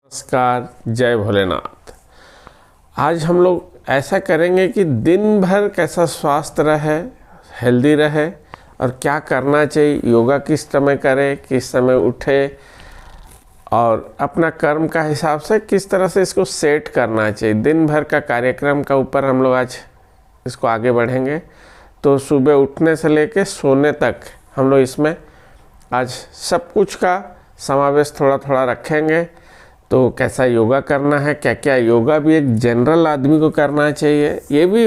नमस्कार, जय भोलेनाथ। आज हम लोग ऐसा करेंगे कि दिन भर कैसा स्वास्थ्य रहे, हेल्दी रहे और क्या करना चाहिए। योगा किस समय करें, किस समय उठे और अपना कर्म का हिसाब से किस तरह से इसको सेट करना चाहिए। दिन भर का कार्यक्रम का ऊपर हम लोग आज इसको आगे बढ़ेंगे। तो सुबह उठने से लेके सोने तक हम लोग इसमें आज सब कुछ का समावेश थोड़ा थोड़ा रखेंगे। तो कैसा योगा करना है, क्या क्या योगा भी एक जनरल आदमी को करना चाहिए, ये भी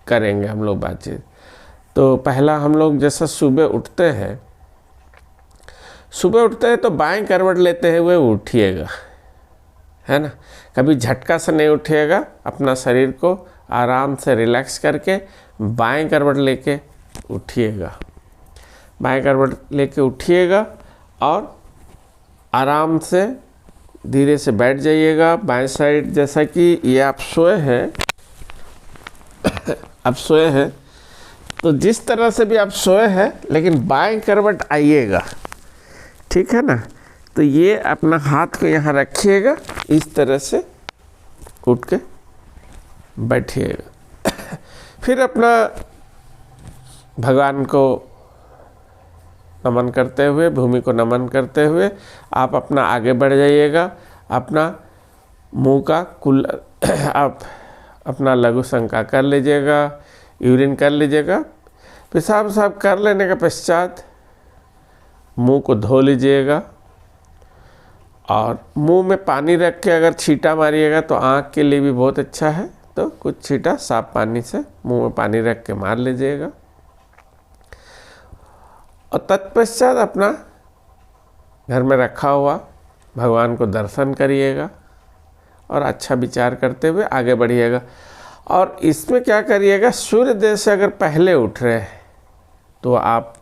करेंगे हम लोग बातचीत। तो पहला हम लोग जैसा सुबह उठते हैं तो बाएं करवट लेते हुए उठिएगा, है ना। कभी झटका से नहीं उठिएगा, अपना शरीर को आराम से रिलैक्स करके बाएं करवट लेके उठिएगा। बाएं करवट लेके उठिएगा और आराम से धीरे से बैठ जाइएगा बाएं साइड। जैसा कि ये आप सोए हैं तो जिस तरह से भी आप सोए हैं, लेकिन बाएं करवट आइएगा, ठीक है ना। तो ये अपना हाथ को यहाँ रखिएगा, इस तरह से उठ के बैठिएगा। फिर अपना भगवान को नमन करते हुए, भूमि को नमन करते हुए आप अपना आगे बढ़ जाइएगा। अपना मुंह का आप अपना लघु शंका कर लीजिएगा, यूरिन कर लीजिएगा। पेशाब साफ कर लेने के पश्चात मुंह को धो लीजिएगा और मुंह में पानी रख के अगर छींटा मारिएगा तो आँख के लिए भी बहुत अच्छा है। तो कुछ छींटा साफ पानी से मुंह में पानी रख के मार लीजिएगा और तत्पश्चात अपना घर में रखा हुआ भगवान को दर्शन करिएगा और अच्छा विचार करते हुए आगे बढ़िएगा। और इसमें क्या करिएगा, सूर्योदय से अगर पहले उठ रहे हैं तो आप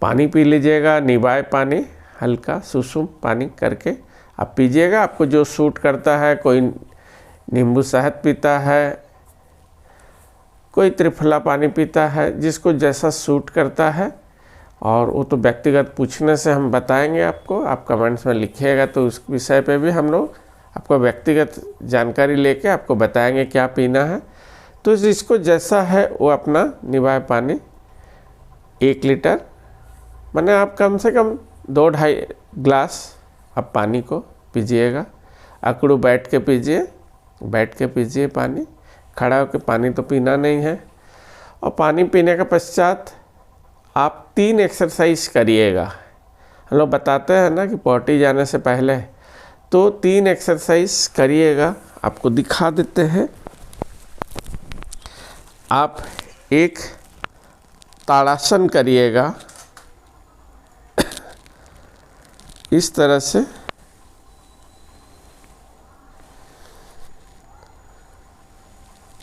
पानी पी लीजिएगा, निवाय पानी, हल्का सुसुम पानी करके आप पीजिएगा। आपको जो सूट करता है, कोई नींबू शहद पीता है, कोई त्रिफला पानी पीता है, जिसको जैसा सूट करता है। और वो तो व्यक्तिगत पूछने से हम बताएंगे आपको, आप कमेंट्स में लिखिएगा तो उस विषय पे भी हम लोग आपको व्यक्तिगत जानकारी लेके आपको बताएंगे क्या पीना है। तो जिसको जैसा है वो अपना निवाय पानी 1 लीटर, माने आप कम से कम 2-2.5 ग्लास आप पानी को पीजिएगा। अकड़ू बैठ के पीजिए पानी, खड़ा होकर पानी तो पीना नहीं है। और पानी पीने के पश्चात आप 3 एक्सरसाइज करिएगा। हम लोग बताते हैं ना कि पॉटी जाने से पहले, तो 3 एक्सरसाइज करिएगा। आपको दिखा देते हैं। आप एक ताड़ासन करिएगा इस तरह से,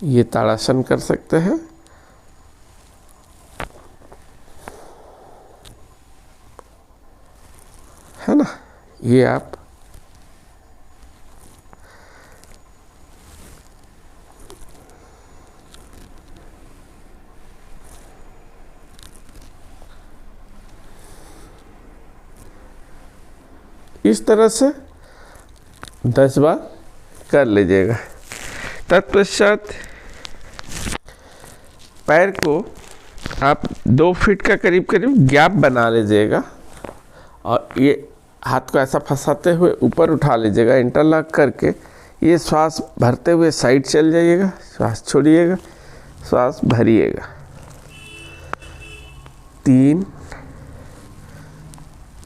ये ताड़ासन कर सकते हैं। है ना, ये आप इस तरह से 10 बार कर लीजिएगा। तत्पश्चात पैर को आप 2 फीट का करीब गैप बना लीजिएगा और ये हाथ को ऐसा फंसाते हुए ऊपर उठा लीजिएगा, इंटरलॉक करके। ये श्वास भरते हुए साइड चल जाइएगा, श्वास छोड़िएगा, श्वास भरिएगा। 3,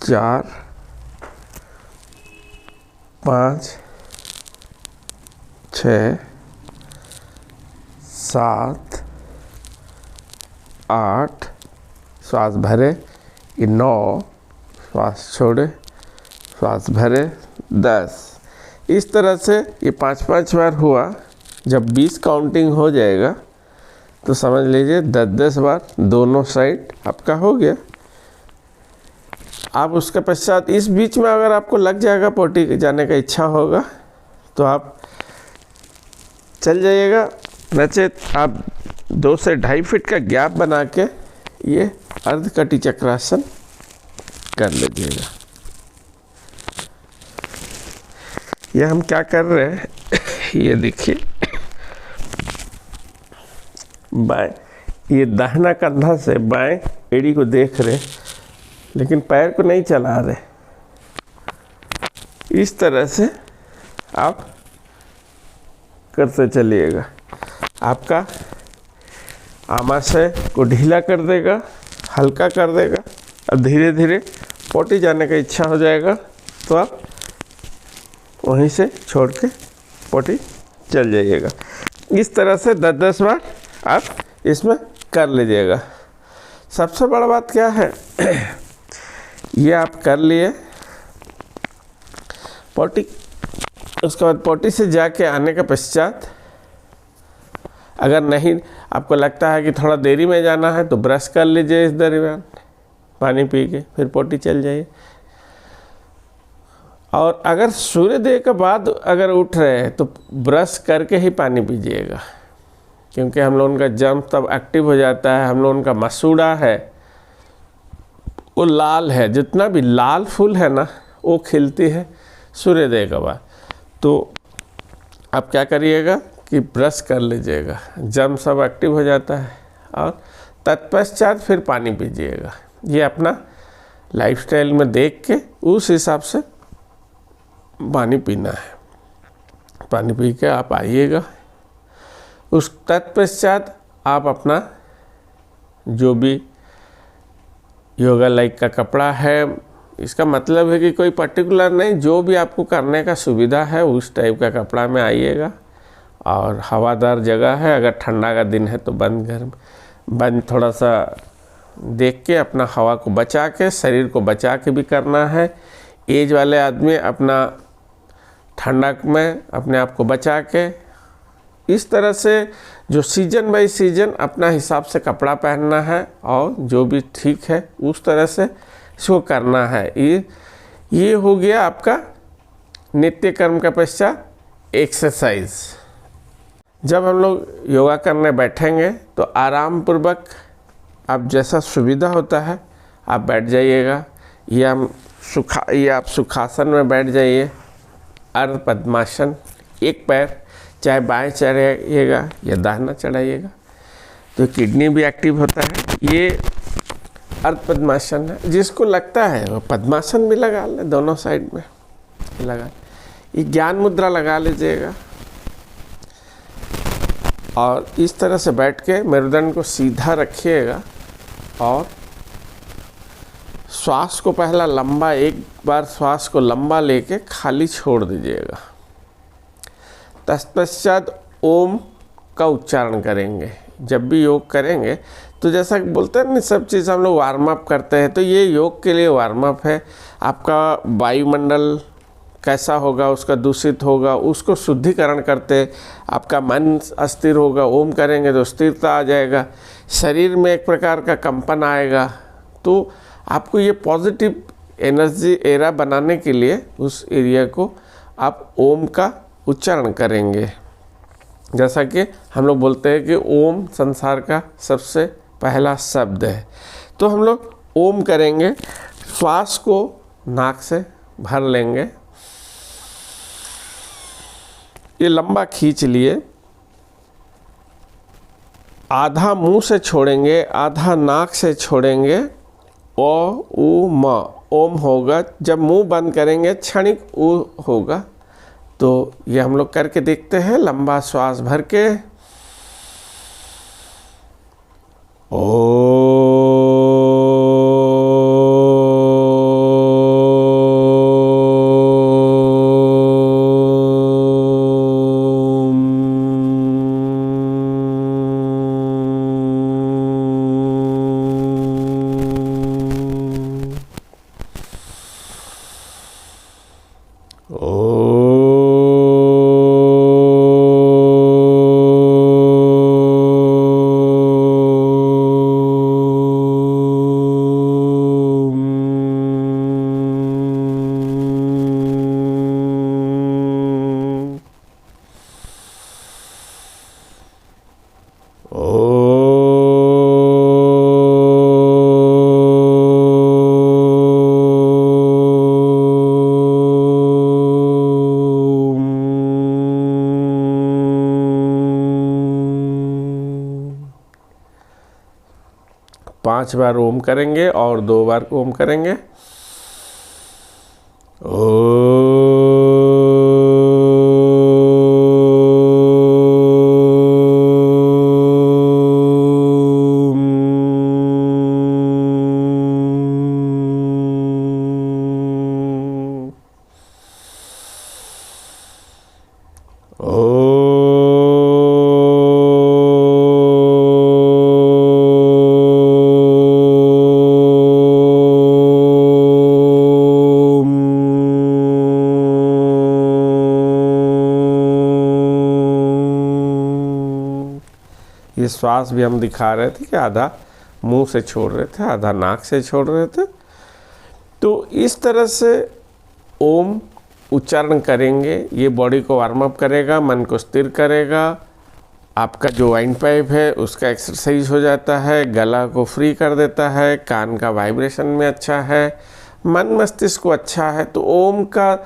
4, 5, 6, 7, 8, श्वास भरे, ये 9, श्वास छोड़े, श्वास भरे, 10। इस तरह से ये 5-5 बार हुआ। जब 20 काउंटिंग हो जाएगा तो समझ लीजिए 10-10 बार दोनों साइड आपका हो गया। आप उसके पश्चात इस बीच में अगर आपको लग जाएगा, पोटी जाने का इच्छा होगा तो आप चल जाइएगा, नचेत आप 2 से 2.5 फीट का गैप बना के ये अर्धकटी चक्रासन कर लीजिएगा। ये हम क्या कर रहे हैं ये देखिए, बाएं, ये दाहिना कंधा से बाएं एड़ी को देख रहे, लेकिन पैर को नहीं चला रहे। इस तरह से आप करते चलिएगा, आपका आमाशय को ढीला कर देगा, हल्का कर देगा, और धीरे धीरे पोटी जाने का इच्छा हो जाएगा तो आप वहीं से छोड़ के पोटी चल जाइएगा। इस तरह से 10-10 बार आप इसमें कर लीजिएगा। सबसे बड़ा बात क्या है, ये आप कर लिए पोटी, उसके बाद पोटी से जाके आने के पश्चात अगर नहीं आपको लगता है कि थोड़ा देरी में जाना है तो ब्रश कर लीजिए इस दरमियान, पानी पी के फिर पोटी चल जाइए। और अगर सूर्योदय के बाद अगर उठ रहे हैं तो ब्रश करके ही पानी पीजिएगा, क्योंकि हम लोगों का जर्म तब एक्टिव हो जाता है। हम लोगों का मसूड़ा है वो लाल है, जितना भी लाल फूल है ना वो खिलती है सूर्योदय के बाद। तो आप क्या करिएगा कि ब्रश कर लीजिएगा, जर्म सब एक्टिव हो जाता है, और तत्पश्चात फिर पानी पीजिएगा। ये अपना लाइफस्टाइल में देख के उस हिसाब से पानी पीना है। पानी पी के आप आइएगा, उस तत्पश्चात आप अपना जो भी योगा लाइक का कपड़ा है, इसका मतलब है कि कोई पर्टिकुलर नहीं, जो भी आपको करने का सुविधा है उस टाइप का कपड़ा में आइएगा। और हवादार जगह है, अगर ठंडा का दिन है तो बंद थोड़ा सा देख के अपना हवा को बचा के, शरीर को बचा के भी करना है। एज वाले आदमी अपना ठंडक में अपने आप को बचा के, इस तरह से जो सीजन बाई सीजन अपना हिसाब से कपड़ा पहनना है, और जो भी ठीक है उस तरह से इसको करना है। ये हो गया आपका नित्य कर्म का पश्चात एक्सरसाइज। जब हम लोग योगा करने बैठेंगे तो आराम पूर्वक आप जैसा सुविधा होता है आप बैठ जाइएगा, या आप सुखासन में बैठ जाइए, अर्ध पद्मासन, एक पैर चाहे बाएं चढ़ाइएगा या दाहिना चढ़ाइएगा तो किडनी भी एक्टिव होता है। ये अर्ध पद्मासन है, जिसको लगता है वो पद्मासन भी लगा ले, दोनों साइड में लगा। ये ज्ञान मुद्रा लगा लीजिएगा, और इस तरह से बैठ के मेरुदंड को सीधा रखिएगा, और श्वास को पहला लंबा, एक बार श्वास को लंबा लेके खाली छोड़ दीजिएगा। तत्पश्चात ओम का उच्चारण करेंगे। जब भी योग करेंगे तो जैसा बोलते हैं ना, सब चीज़ हम लोग वार्म अप करते हैं, तो ये योग के लिए वार्म अप है। आपका वायुमंडल कैसा होगा, उसका दूषित होगा, उसको शुद्धिकरण करते, आपका मन अस्थिर होगा, ओम करेंगे तो स्थिरता आ जाएगा, शरीर में एक प्रकार का कंपन आएगा। तो आपको ये पॉजिटिव एनर्जी एरा बनाने के लिए उस एरिया को आप ओम का उच्चारण करेंगे। जैसा कि हम लोग बोलते हैं कि ओम संसार का सबसे पहला शब्द है, तो हम लोग ओम करेंगे। श्वास को नाक से भर लेंगे, ये लंबा खींच लिए, आधा मुंह से छोड़ेंगे, आधा नाक से छोड़ेंगे। ओ उ म ओम होगा। जब मुंह बंद करेंगे क्षणिक उ होगा। तो ये हम लोग करके देखते हैं, लंबा श्वास भर के ओ 5 बार ओम करेंगे और 2 बार ओम करेंगे। ये श्वास भी हम दिखा रहे थे कि आधा मुंह से छोड़ रहे थे, आधा नाक से छोड़ रहे थे। तो इस तरह से ओम उच्चारण करेंगे, ये बॉडी को वार्म अप करेगा, मन को स्थिर करेगा, आपका जो वाइंड पाइप है उसका एक्सरसाइज हो जाता है, गला को फ्री कर देता है, कान का वाइब्रेशन में अच्छा है, मन मस्तिष्क को अच्छा है। तो ओम का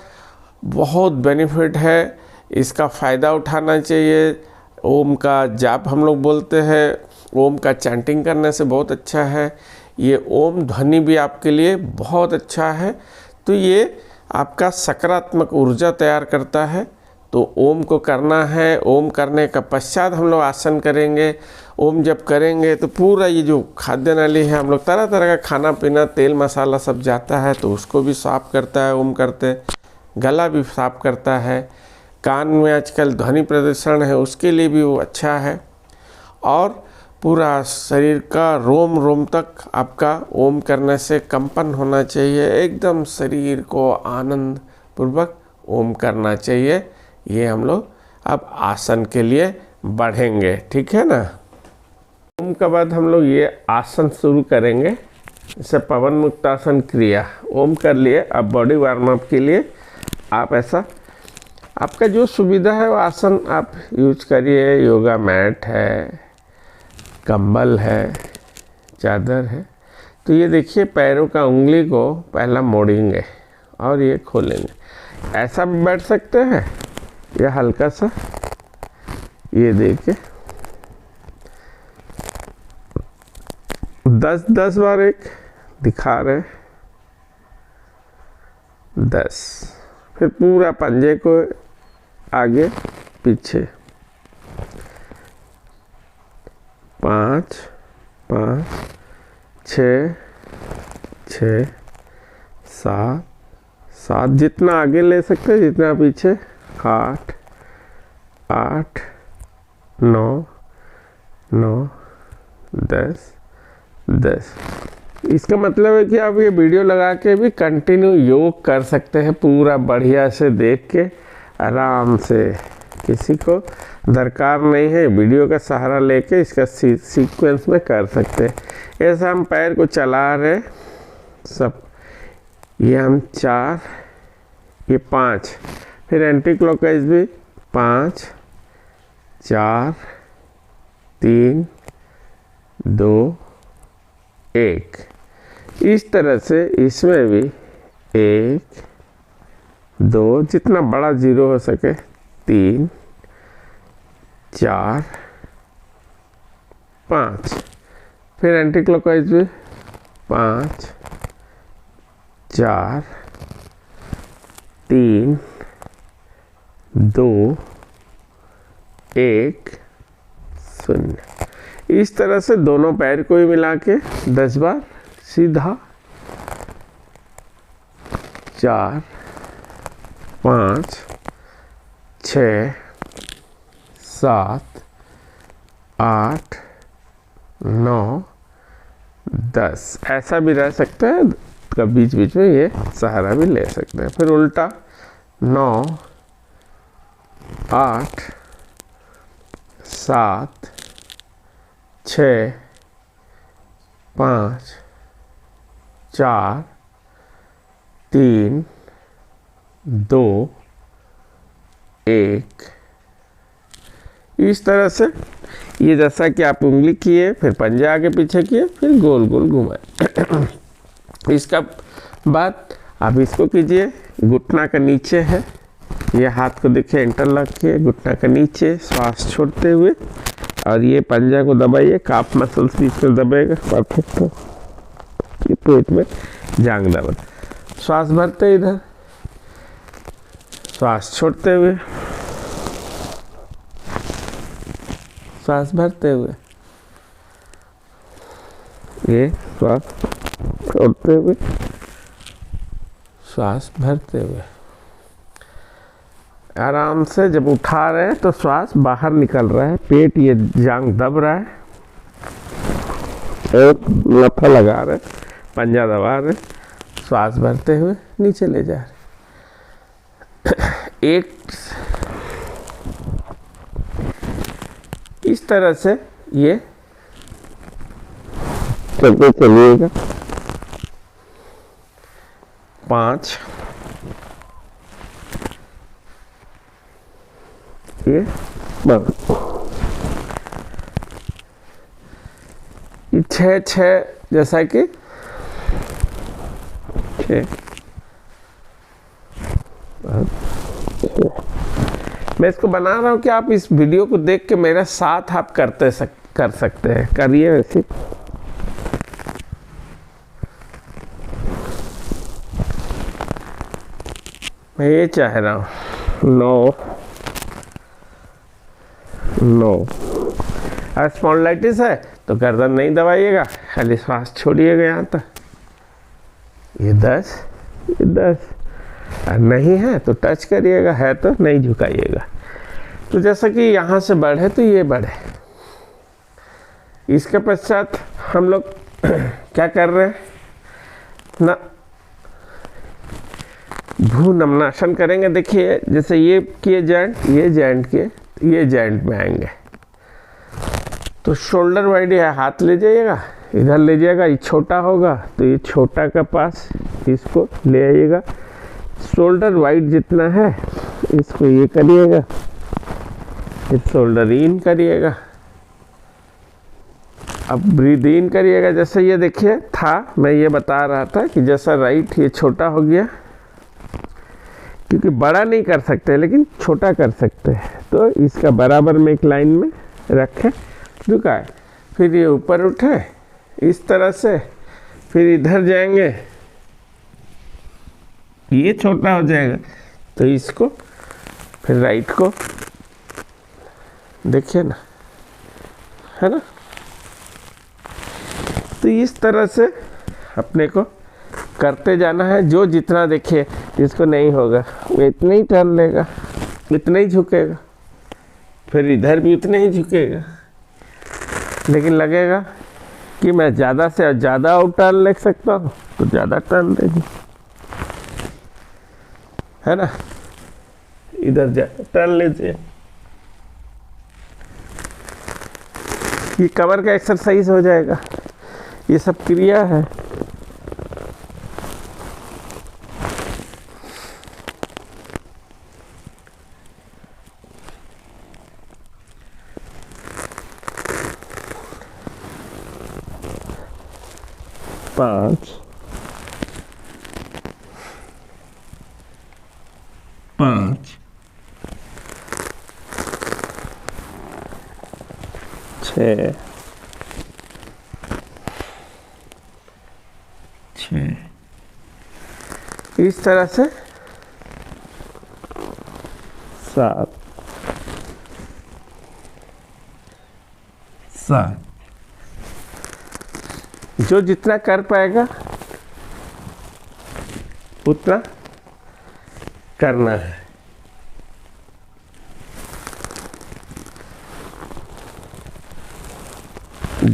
बहुत बेनिफिट है, इसका फ़ायदा उठाना चाहिए। ओम का जाप हम लोग बोलते हैं, ओम का चैंटिंग करने से बहुत अच्छा है। ये ओम ध्वनि भी आपके लिए बहुत अच्छा है। तो ये आपका सकारात्मक ऊर्जा तैयार करता है। तो ओम को करना है। ओम करने का पश्चात हम लोग आसन करेंगे। ओम जब करेंगे तो पूरा ये जो खाद्य नाली है, हम लोग तरह तरह का खाना पीना तेल मसाला सब जाता है तो उसको भी साफ करता है ओम करते। गला भी साफ करता है। कान में आजकल ध्वनि प्रदूषण है उसके लिए भी वो अच्छा है। और पूरा शरीर का रोम रोम तक आपका ओम करने से कंपन होना चाहिए। एकदम शरीर को आनंद पूर्वक ओम करना चाहिए। ये हम लोग अब आसन के लिए बढ़ेंगे, ठीक है ना। ओम के बाद हम लोग ये आसन शुरू करेंगे, जैसे पवन मुक्तासन क्रिया। ओम कर लिए, अब बॉडी वार्म अप के लिए आप ऐसा आपका जो सुविधा है वो आसन आप यूज करिए। योगा मैट है, कंबल है, चादर है। तो ये देखिए पैरों का उंगली को पहला मोड़ेंगे और ये खोलेंगे। ऐसा भी बैठ सकते हैं या हल्का सा ये देखिए 10 बार एक दिखा रहे 10। फिर पूरा पंजे को आगे पीछे 5 5 6 6 7 7, जितना आगे ले सकते हैं जितना पीछे 8 8 9 9 10 10। इसका मतलब है कि आप ये वीडियो लगा के भी कंटिन्यू योग कर सकते हैं, पूरा बढ़िया से देख के आराम से। किसी को दरकार नहीं है, वीडियो का सहारा लेके इसका सीक्वेंस में कर सकते हैं। ऐसा हम पैर को चला रहे सब, ये हम 4, ये 5, फिर एंटी क्लॉकवाइज भी 5 4 3 2 1। इस तरह से इसमें भी 1 2, जितना बड़ा जीरो हो सके 3 4 5, फिर एंटी क्लॉकवाइज भी 5 4 3 2 1 0। इस तरह से दोनों पैर को ही मिला के 10 बार सीधा 4 5 6 7 8 9 10। ऐसा भी रह सकता है, का बीच बीच में ये सहारा भी ले सकते हैं। फिर उल्टा 9 8 7 6 5 4 3 2 1। इस तरह से ये जैसा कि आप उंगली किए, फिर पंजा आगे पीछे किए, फिर गोल गोल घुमाए। इसका बाद आप इसको कीजिए, घुटना का नीचे है, ये हाथ को देखिए इंटरलॉक किए, घुटना का नीचे श्वास छोड़ते हुए और ये पंजा को दबाइए, काफ मसल्स भी इसको दबाएगा। परफेक्ट है। ये पेट में जांग दबा। श्वास भरते इधर, श्वास छोड़ते हुए, श्वास भरते हुए, ये श्वास छोड़ते हुए, श्वास भरते हुए। आराम से जब उठा रहे हैं तो श्वास बाहर निकल रहा है, पेट ये जांग दब रहा है, एक लफा लगा रहे, पंजा दबा रहे, श्वास भरते हुए नीचे ले जा रहे। एक इस तरह से ये चलते चलिएगा। 5 ये बस 6 जैसा कि 6। मैं इसको बना रहा हूँ कि आप इस वीडियो को देख के मेरे साथ आप कर सकते हैं। करिए वैसे। मैं ये चाह रहा हूँ 9। स्पॉन्डिलाइटिस है तो गर्दन नहीं दबाइएगा, खाली श्वास छोड़िएगा यहाँ तक। ये 10, ये 10। और नहीं है तो टच करिएगा, है तो नहीं झुकाइएगा। तो जैसा कि यहाँ से बढ़े तो ये बढ़े। इसके पश्चात हम लोग क्या कर रहे हैं ना, भूनमनासन करेंगे। देखिए जैसे ये किए जॉइंट, ये जॉइंट के ये जॉइंट में आएंगे तो शोल्डर वाइड है, हाथ ले जाइएगा, इधर ले जाइएगा। ये छोटा होगा तो ये छोटा का पास इसको ले आइएगा। शोल्डर वाइड जितना है इसको ये करिएगा, फिर शोल्डर इन करिएगा। अब ब्रीद इन करिएगा। जैसे ये देखिए था, मैं ये बता रहा था कि जैसा राइट ये छोटा हो गया, क्योंकि बड़ा नहीं कर सकते लेकिन छोटा कर सकते हैं, तो इसका बराबर में एक लाइन में रखें, झुकाए, फिर ये ऊपर उठे इस तरह से, फिर इधर जाएंगे, ये छोटा हो जाएगा तो इसको फिर राइट को देखिए ना, है ना। तो इस तरह से अपने को करते जाना है। जो जितना देखिए, जिसको नहीं होगा वो इतना ही टर्न लेगा, इतना ही झुकेगा, फिर इधर भी उतना ही झुकेगा। लेकिन लगेगा कि मैं ज़्यादा से ज़्यादा और टर्न ले सकता हूँ तो ज़्यादा टर्न लेगी, है ना। इधर टर्न लीजिए। ये कमर का एक्सरसाइज हो जाएगा। ये सब क्रिया है। पाँच 6 इस तरह से 7 जो जितना कर पाएगा उतना करना है।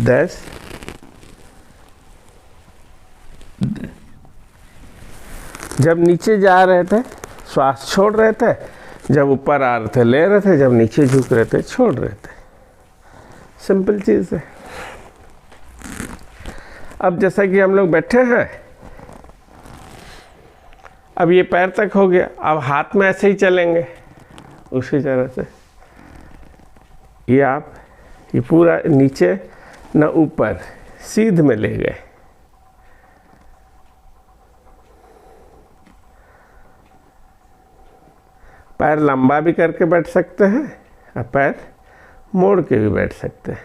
दस जब नीचे जा रहे थे श्वास छोड़ रहे थे, जब ऊपर आ रहे थे ले रहे थे, जब नीचे झुक रहे थे छोड़ रहे थे। सिंपल चीज़ है। अब जैसा कि हम लोग बैठे हैं, अब ये पैर तक हो गया, अब हाथ में ऐसे ही चलेंगे उसी तरह से। ये आप ये पूरा नीचे न ऊपर सीध में ले गए। पैर लंबा भी करके बैठ सकते हैं और पैर मोड़ के भी बैठ सकते हैं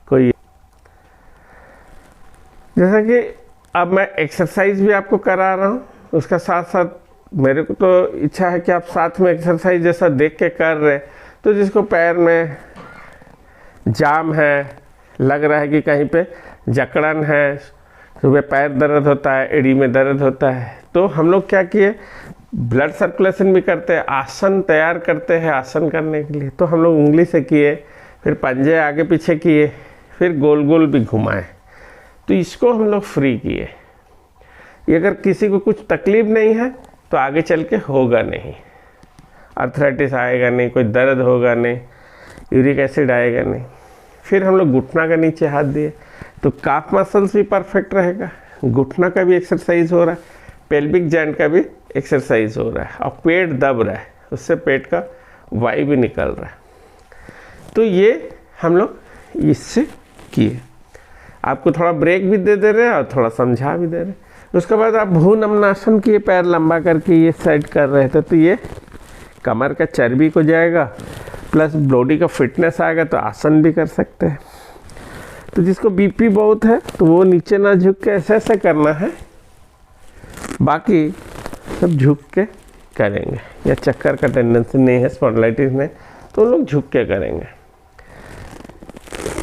कोई। जैसा कि अब मैं एक्सरसाइज भी आपको करा रहा हूँ, उसका साथ साथ मेरे को तो इच्छा है कि आप साथ में एक्सरसाइज जैसा देख के कर रहे, तो जिसको पैर में जाम है, लग रहा है कि कहीं पे जकड़न है, सुबह पैर दर्द होता है, एड़ी में दर्द होता है, तो हम लोग क्या किए, ब्लड सर्कुलेशन भी करते हैं, आसन तैयार करते हैं आसन करने के लिए। तो हम लोग उंगली से किए, फिर पंजे आगे पीछे किए, फिर गोल गोल भी घुमाए, तो इसको हम लोग फ्री किए। ये अगर किसी को कुछ तकलीफ नहीं है तो आगे चल के होगा नहीं, अर्थराइटिस आएगा नहीं, कोई दर्द होगा नहीं, यूरिक एसिड आएगा नहीं। फिर हम लोग घुटना का नीचे हाथ दिए तो काफ मसल्स भी परफेक्ट रहेगा, घुटना का भी एक्सरसाइज हो रहा है, पेल्विक जॉइंट का भी एक्सरसाइज हो रहा है, और पेट दब रहा है, उससे पेट का वायु भी निकल रहा है। तो ये हम लोग इससे किए। आपको थोड़ा ब्रेक भी दे रहे हैं और थोड़ा समझा भी दे रहे हैं। उसके बाद आप भ्रूनमनासन किए, पैर लंबा करके ये साइड कर रहे थे, तो ये कमर का चर्बी को जाएगा, प्लस बॉडी का फिटनेस आएगा, तो आसन भी कर सकते हैं। तो जिसको बीपी बहुत है तो वो नीचे ना झुक के ऐसे ऐसे करना है, बाकी सब झुक के करेंगे। या चक्कर का टेंडेंसी नहीं है, स्पॉन्डिलाइटिस नहीं, तो लोग झुक के करेंगे।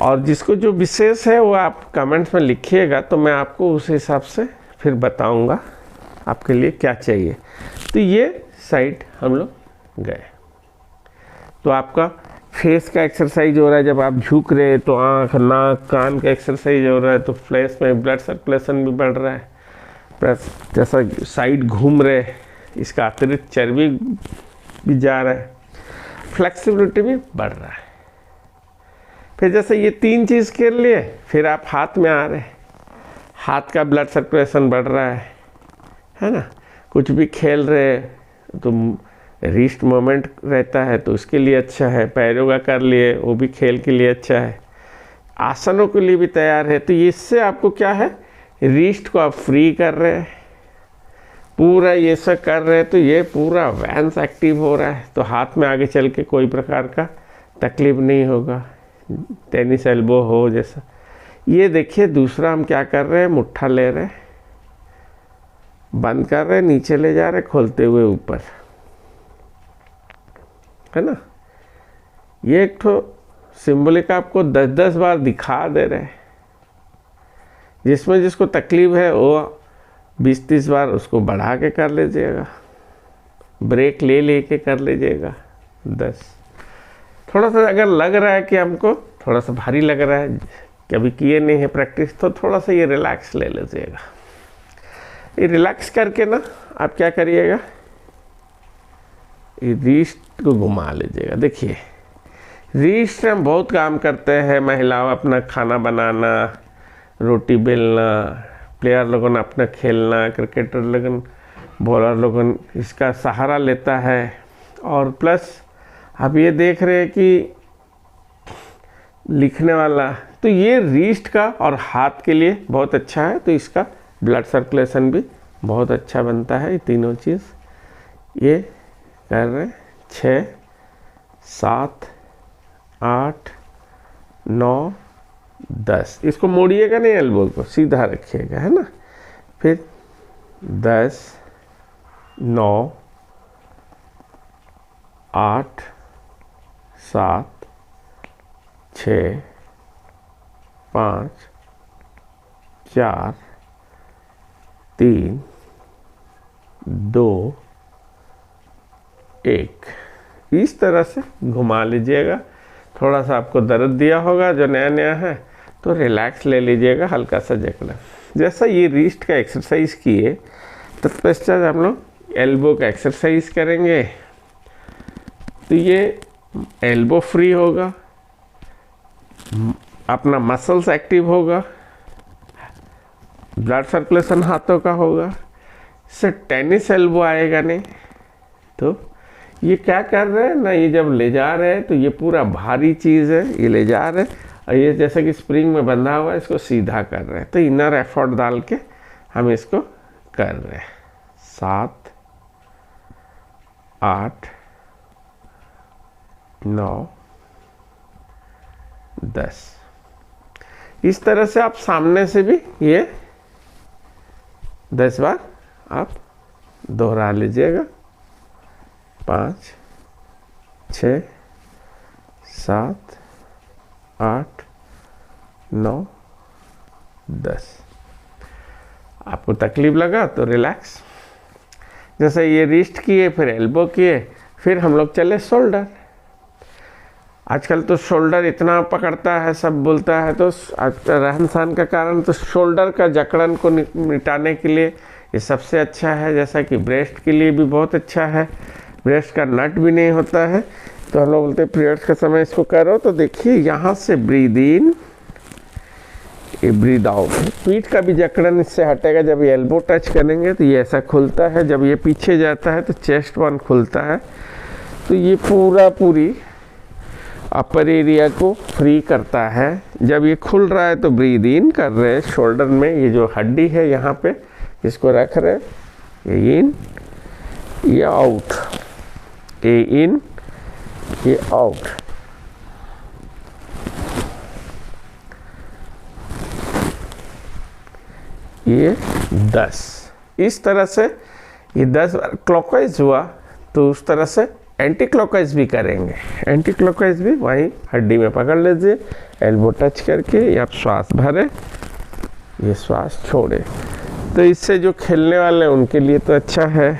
और जिसको जो विशेष है वो आप कमेंट्स में लिखिएगा, तो मैं आपको उस हिसाब से फिर बताऊंगा आपके लिए क्या चाहिए। तो ये साइड हम लोग गए। तो आपका फेस का एक्सरसाइज हो रहा है, जब आप झुक रहे हैं तो आँख नाक कान का एक्सरसाइज हो रहा है, तो फ्लैश में ब्लड सर्कुलेशन भी बढ़ रहा है, प्लस जैसा साइड घूम रहे इसका अतिरिक्त चर्बी भी जा रहा है, फ्लेक्सिबिलिटी भी बढ़ रहा है। फिर जैसे ये 3 चीज़ कर लिए, फिर आप हाथ में आ रहे, हाथ का ब्लड सर्कुलेशन बढ़ रहा है ना। कुछ भी खेल रहे तो रिस्ट मोमेंट रहता है, तो उसके लिए अच्छा है। पैरों का कर लिए, वो भी खेल के लिए अच्छा है। आसनों के लिए भी तैयार है। तो इससे आपको क्या है, रिस्ट को आप फ्री कर रहे हैं, पूरा ये सब कर रहे हैं, तो ये पूरा वैंस एक्टिव हो रहा है, तो हाथ में आगे चल के कोई प्रकार का तकलीफ नहीं होगा, टेनिस एल्बो हो जैसा। ये देखिए दूसरा हम क्या कर रहे हैं, मुट्ठा ले रहे हैं, बंद कर रहे हैं, नीचे ले जा रहे हैं, खोलते हुए ऊपर, है ना। ये एक ठो सिंबलिक आपको 10-10 बार दिखा दे रहे हैं। जिसमें जिसको तकलीफ है वो 20-30 बार उसको बढ़ा के कर लीजिएगा, ब्रेक ले लेके कर लीजिएगा 10। थोड़ा सा अगर लग रहा है कि हमको थोड़ा सा भारी लग रहा है, कभी किए नहीं है प्रैक्टिस, तो थोड़ा सा ये रिलैक्स ले लीजिएगा। ये रिलैक्स करके ना आप क्या करिएगा, ये रिस्ट को घुमा लीजिएगा। देखिए रिस्ट से हम बहुत काम करते हैं, महिलाओं अपना खाना बनाना, रोटी बेलना, प्लेयर लोगन अपना खेलना, क्रिकेटर लोगन, बॉलर लोगन इसका सहारा लेता है। और प्लस आप ये देख रहे हैं कि लिखने वाला, तो ये रिस्ट का और हाथ के लिए बहुत अच्छा है, तो इसका ब्लड सर्कुलेशन भी बहुत अच्छा बनता है। ये तीनों चीज़ ये कर रहे हैं। 6, 7, 8, 9, 10। इसको मोड़िएगा नहीं, एल्बो को सीधा रखिएगा, है ना। फिर 10, 9, 8, 7, 6, 5, 4, 3, 2, 1। इस तरह से घुमा लीजिएगा। थोड़ा सा आपको दर्द दिया होगा जो नया नया है, तो रिलैक्स ले लीजिएगा, हल्का सा जकड़ा। जैसा ये रिस्ट का एक्सरसाइज किए, तत्पश्चात हम लोग एल्बो का एक्सरसाइज करेंगे। तो ये एल्बो फ्री होगा, अपना मसल्स एक्टिव होगा, ब्लड सर्कुलेशन हाथों का होगा, इससे टेनिस एल्बो आएगा नहीं। तो ये क्या कर रहे हैं ना, ये जब ले जा रहे हैं तो ये पूरा भारी चीज़ है, ये ले जा रहे हैं, और ये जैसे कि स्प्रिंग में बंधा हुआ है, इसको सीधा कर रहे हैं। तो इनर एफर्ट डाल के हम इसको कर रहे हैं। 7, 8, 9, 10। इस तरह से आप सामने से भी ये 10 बार आप दोहरा लीजिएगा। 5 6 7 8 9 10। आपको तकलीफ लगा तो रिलैक्स। जैसे ये रिस्ट किए, फिर एल्बो किए, फिर हम लोग चले शोल्डर। आजकल तो शोल्डर इतना पकड़ता है, सब बोलता है, तो रहन सहन का कारण, तो शोल्डर का जकड़न को मिटाने के लिए ये सबसे अच्छा है। जैसा कि ब्रेस्ट के लिए भी बहुत अच्छा है, ब्रेस्ट का नट भी नहीं होता है। तो हम लोग बोलते हैं पीरियड्स के समय इसको करो। तो देखिए यहाँ से ब्रीद इन, ये ब्रीद आउट। पीठ का भी जकड़न इससे हटेगा। जब ये एल्बो टच करेंगे तो ये ऐसा खुलता है, जब ये पीछे जाता है तो चेस्ट वन खुलता है। तो ये पूरी अपर एरिया को फ्री करता है। जब ये खुल रहा है तो ब्रीद इन कर रहे हैं, शोल्डर में ये जो हड्डी है यहाँ पे इसको रख रहे हैं, ये इन ये आउट, ये इन ये आउट। ये 10। इस तरह से ये 10 बार क्लॉकवाइज हुआ, तो उस तरह से एंटी क्लॉकवाइज भी करेंगे। एंटी क्लॉकवाइज भी वहीं हड्डी में पकड़ लीजिए, एल्बो टच करके, ये आप श्वास भरे, ये श्वास छोड़े। तो इससे जो खेलने वाले हैं उनके लिए तो अच्छा है,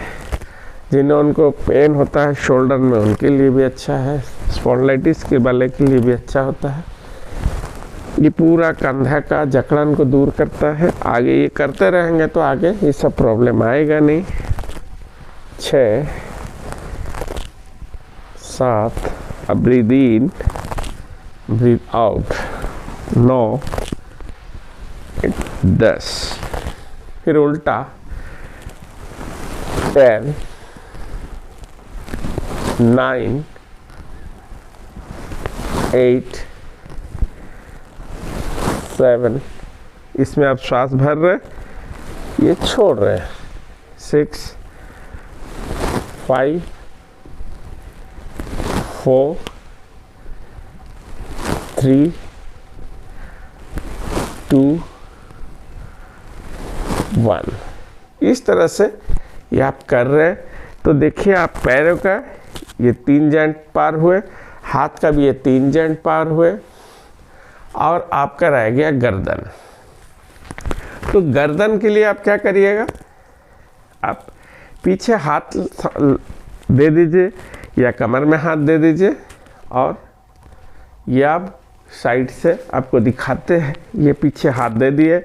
जिन्हें उनको पेन होता है शोल्डर में उनके लिए भी अच्छा है, स्पॉन्डिलाइटिस के वाले के लिए भी अच्छा होता है। ये पूरा कंधा का जकड़न को दूर करता है। आगे ये करते रहेंगे तो आगे ये सब प्रॉब्लम आएगा नहीं। 6 7, अब ब्रीद इन ब्रीद आउट, 9 10। फिर उल्टा 10 9 8 7। इसमें आप श्वास भर रहे, ये छोड़ रहे हैं। 6 5 4 3 2 1। इस तरह से ये आप कर रहे हैं। तो देखिए आप पैरों का ये 3 जॉइंट पार हुए, हाथ का भी ये 3 जॉइंट पार हुए, और आपका रह गया गर्दन। तो गर्दन के लिए आप क्या करिएगा, आप पीछे हाथ दे दीजिए या कमर में हाथ दे दीजिए, और ये आप साइड से आपको दिखाते हैं, ये पीछे हाथ दे दिए।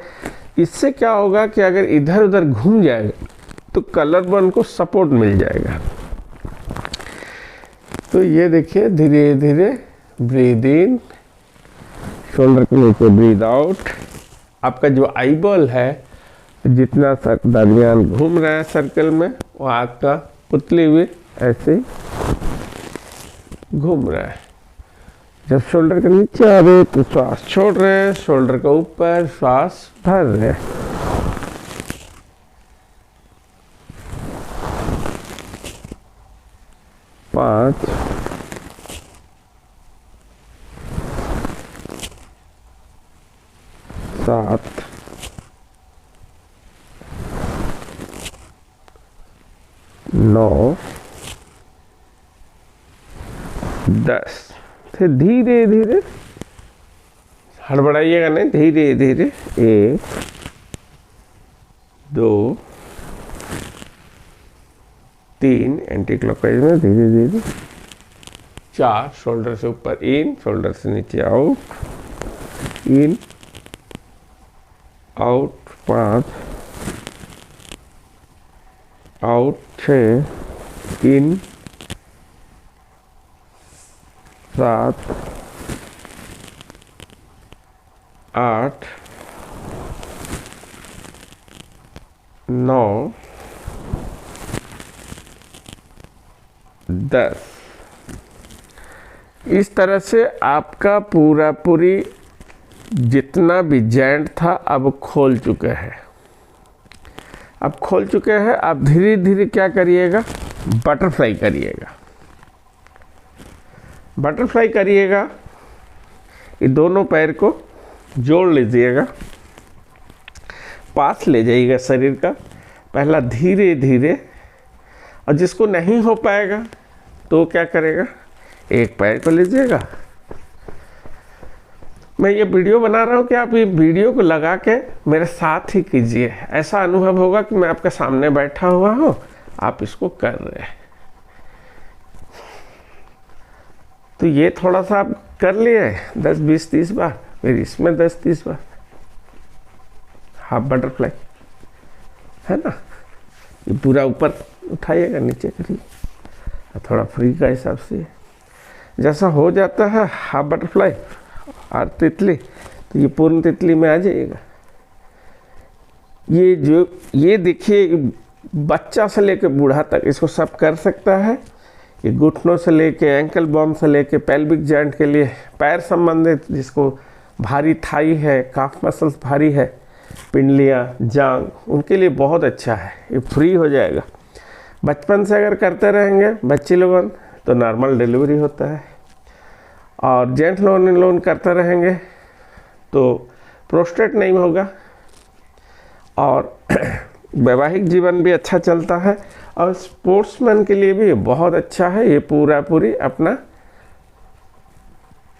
इससे क्या होगा कि अगर इधर उधर घूम जाएगा तो कलर बन को सपोर्ट मिल जाएगा। तो ये देखिए धीरे धीरे ब्रीद इन, शोल्डर के नीचे ब्रीद आउट। आपका जो आई बॉल है जितना दरमियान घूम रहा है सर्कल में, वो आपका पुतली भी ऐसे घूम रहा है। जब शोल्डर के नीचे आ रहे तो श्वास छोड़ रहे हैं, शोल्डर के ऊपर श्वास भर रहे हैं। पाँच 7 9 10। फिर धीरे धीरे, हड़बड़ाइएगा नहीं, धीरे धीरे 1 2 3 एंटी क्लॉकवाइज में धीरे धीरे, 4 शोल्डर से ऊपर इन, शोल्डर से नीचे आउट, इन आउट, 5 आउट, 6 इन, 7 8 9 10। इस तरह से आपका पूरी जितना भी जॉइंट था अब खोल चुके हैं। अब खोल चुके हैं, आप धीरे धीरे क्या करिएगा, बटरफ्लाई करिएगा। बटरफ्लाई करिएगा, ये दोनों पैर को जोड़ लीजिएगा, पास ले जाइएगा शरीर का, पहला धीरे धीरे। और जिसको नहीं हो पाएगा तो क्या करेगा, एक पैर को लीजिएगा। मैं ये वीडियो बना रहा हूँ कि आप ये वीडियो को लगा के मेरे साथ ही कीजिए, ऐसा अनुभव होगा कि मैं आपके सामने बैठा हुआ हूँ, आप इसको कर रहे हैं। तो ये थोड़ा सा आप कर लिए 10 20 30 बार, फिर इसमें 10 30 बार हाफ बटरफ्लाई, है ना। ये पूरा ऊपर उठाइएगा, नीचे करिए, थोड़ा फ्री का हिसाब से। जैसा हो जाता है हाफ बटरफ्लाई और तितली, तो ये पूर्ण तितली में आ जाइएगा। ये देखिए, बच्चा से लेकर बूढ़ा तक इसको सब कर सकता है। ये घुटनों से लेके एंकल बॉम से लेके पेल्विक जॉइंट के लिए, पैर संबंधित जिसको भारी थाई है, काफ मसल्स भारी है, पिंडलियाँ, जांग, उनके लिए बहुत अच्छा है। ये फ्री हो जाएगा। बचपन से अगर करते रहेंगे बच्चे लोगों तो नॉर्मल डिलीवरी होता है, और जेंट्स लोन करते रहेंगे तो प्रोस्टेट नहीं होगा, और वैवाहिक जीवन भी अच्छा चलता है, और स्पोर्ट्समैन के लिए भी बहुत अच्छा है। ये पूरी अपना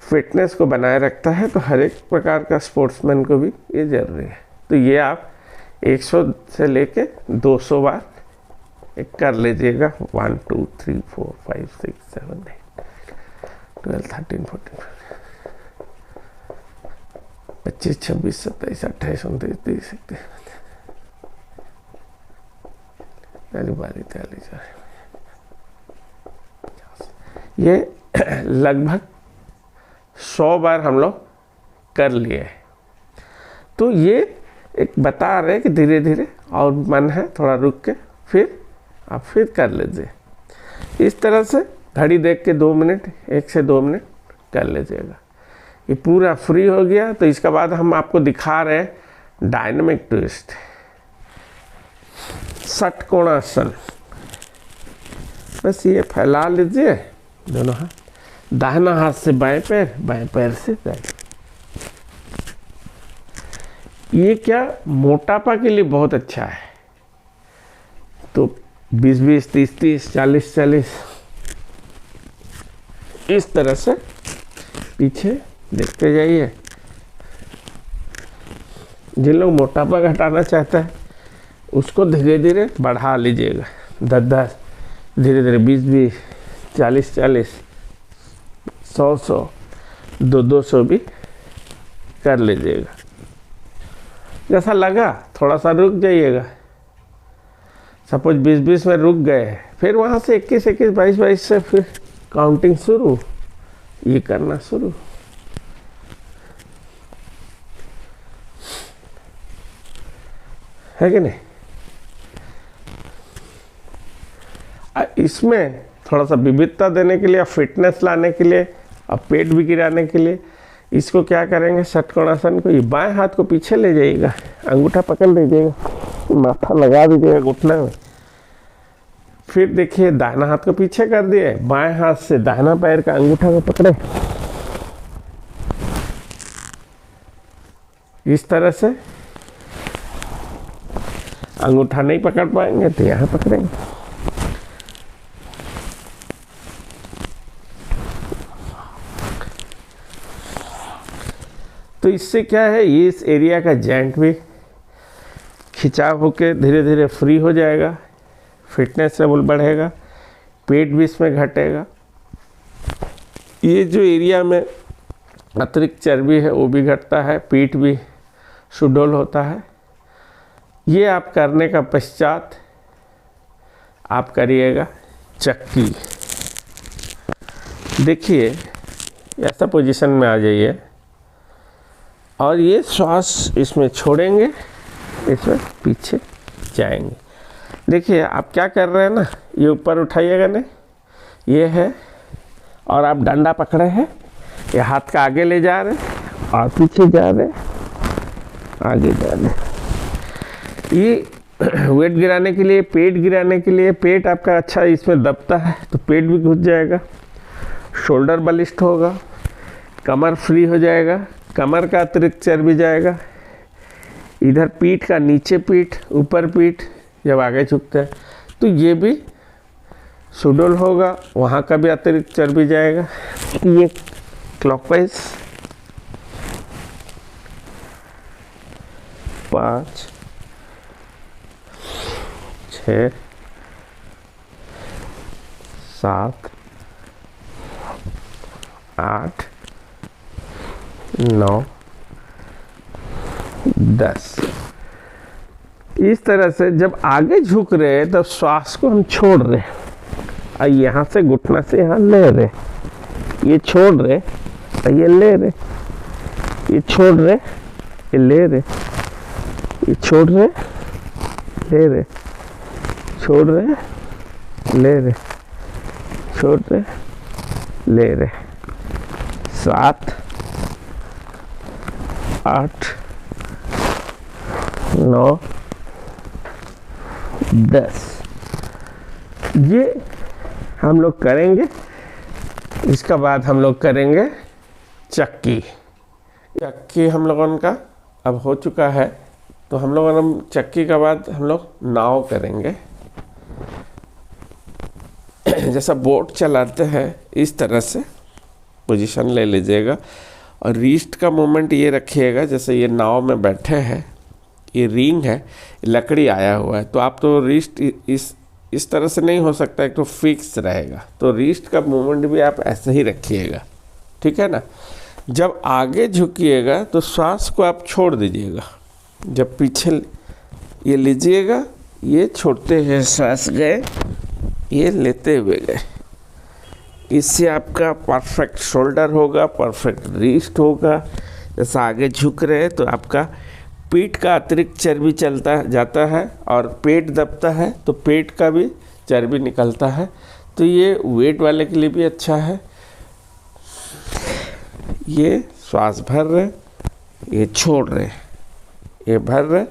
फिटनेस को बनाए रखता है, तो हर एक प्रकार का स्पोर्ट्समैन को भी ये ज़रूरी है। तो ये आप 100 से लेके 200 बार एक कर लीजिएगा। 1 2 3 4 5 6 7 8 12 13 14 25 26 27 28 29 30 31 ये लगभग 100 बार हम लोग कर लिए हैं। तो ये एक बता रहे कि धीरे धीरे, और मन है थोड़ा रुक के फिर आप फिर कर लीजिए। इस तरह से घड़ी देख के 2 मिनट, 1 से 2 मिनट कर लीजिएगा। ये पूरा फ्री हो गया। तो इसके बाद हम आपको दिखा रहे हैं डायनामिक ट्विस्ट, षटकोणासन। बस ये फैला लीजिए दोनों हाथ, दाहिना हाथ से बाएं पैर से दाएं। ये क्या मोटापा के लिए बहुत अच्छा है। तो 20 20 30 30 40 40 इस तरह से पीछे देखते जाइए। जिन लोग मोटापा घटाना चाहते हैं उसको धीरे धीरे बढ़ा लीजिएगा, 10 10 धीरे धीरे 20 20 40 40 100 100 200 भी कर लीजिएगा। जैसा लगा थोड़ा सा रुक जाइएगा। सपोज 20 20 में रुक गए, फिर वहाँ से 21 21 22 22 से फिर काउंटिंग शुरू, ये करना शुरू। है कि नहीं। इसमें थोड़ा सा विविधता देने के लिए, फिटनेस लाने के लिए, और पेट भी गिराने के लिए इसको क्या करेंगे, षटकोणासन को ये बाएं हाथ को पीछे ले जाइएगा, अंगूठा पकड़ लीजिएगा, माथा लगा दीजिएगा घुटने में। फिर देखिए दाहिना हाथ को पीछे कर दिए, बाएं हाथ से दाहिना पैर का अंगूठा को पकड़े। इस तरह से अंगूठा नहीं पकड़ पाएंगे तो यहाँ पकड़ेंगे। तो इससे क्या है, ये इस एरिया का जॉइंट भी खिंचाव होकर धीरे धीरे फ्री हो जाएगा, फिटनेस लेवल बढ़ेगा, पेट भी इसमें घटेगा। ये जो एरिया में अतिरिक्त चर्बी है वो भी घटता है, पीठ भी सुडौल होता है। ये आप करने का पश्चात आप करिएगा चक्की। देखिए ऐसा पोजीशन में आ जाइए और ये श्वास इसमें छोड़ेंगे, इसमें पीछे जाएंगे। देखिए आप क्या कर रहे हैं ना, ये ऊपर उठाइएगा नहीं, ये है, और आप डंडा पकड़े हैं, ये हाथ का आगे ले जा रहे हैं और पीछे जा रहे हैं, आगे जा रहे हैं। ये वेट गिराने के लिए, पेट गिराने के लिए, पेट आपका अच्छा इसमें दबता है तो पेट भी घुस जाएगा, शोल्डर बलिष्ठ होगा, कमर फ्री हो जाएगा, कमर का अतिरिक्त चर्बी जाएगा। इधर पीठ का नीचे पीठ ऊपर पीठ जब आगे झुकते हैं तो ये भी सुडौल होगा, वहाँ का भी अतिरिक्त चर्बी जाएगा। ये क्लॉकवाइज 5 6 7 8 9 10। इस तरह से जब आगे झुक रहे हैं तब श्वास को हम छोड़ रहे हैं और यहाँ से घुटना से यहाँ ले रहे, ये छोड़ रहे और ये ले रहे, ये छोड़ रहे, ये ले रहे, ये छोड़ रहे, ले रहे, छोड़ रहे, ले रहे, छोड़ रहे, ले रहे। 7 8 9 10 ये हम लोग करेंगे। इसका बाद हम लोग करेंगे चक्की। चक्की हम लोगों का अब हो चुका है, तो हम लोग चक्की का बाद हम लोग नाव करेंगे। जैसा बोट चलाते हैं इस तरह से पोजीशन ले लीजिएगा और रिस्ट का मोमेंट ये रखिएगा। जैसे ये नाव में बैठे हैं, ये रिंग है, लकड़ी आया हुआ है, तो आप तो रिस्ट इस तरह से नहीं हो सकता, एक तो फिक्स रहेगा, तो रिस्ट का मूवमेंट भी आप ऐसे ही रखिएगा, ठीक है ना। जब आगे झुकिएगा तो श्वास को आप छोड़ दीजिएगा। जब पीछे ये लीजिएगा, ये छोड़ते हुए श्वास गए, ये लेते हुए गए, इससे आपका परफेक्ट शोल्डर होगा, परफेक्ट रिस्ट होगा। जैसा आगे झुक रहे हैं तो आपका पीठ का अतिरिक्त चर्बी चलता जाता है और पेट दबता है तो पेट का भी चर्बी निकलता है, तो ये वेट वाले के लिए भी अच्छा है। ये श्वास भर रहे, ये छोड़ रहे, ये भर रहे,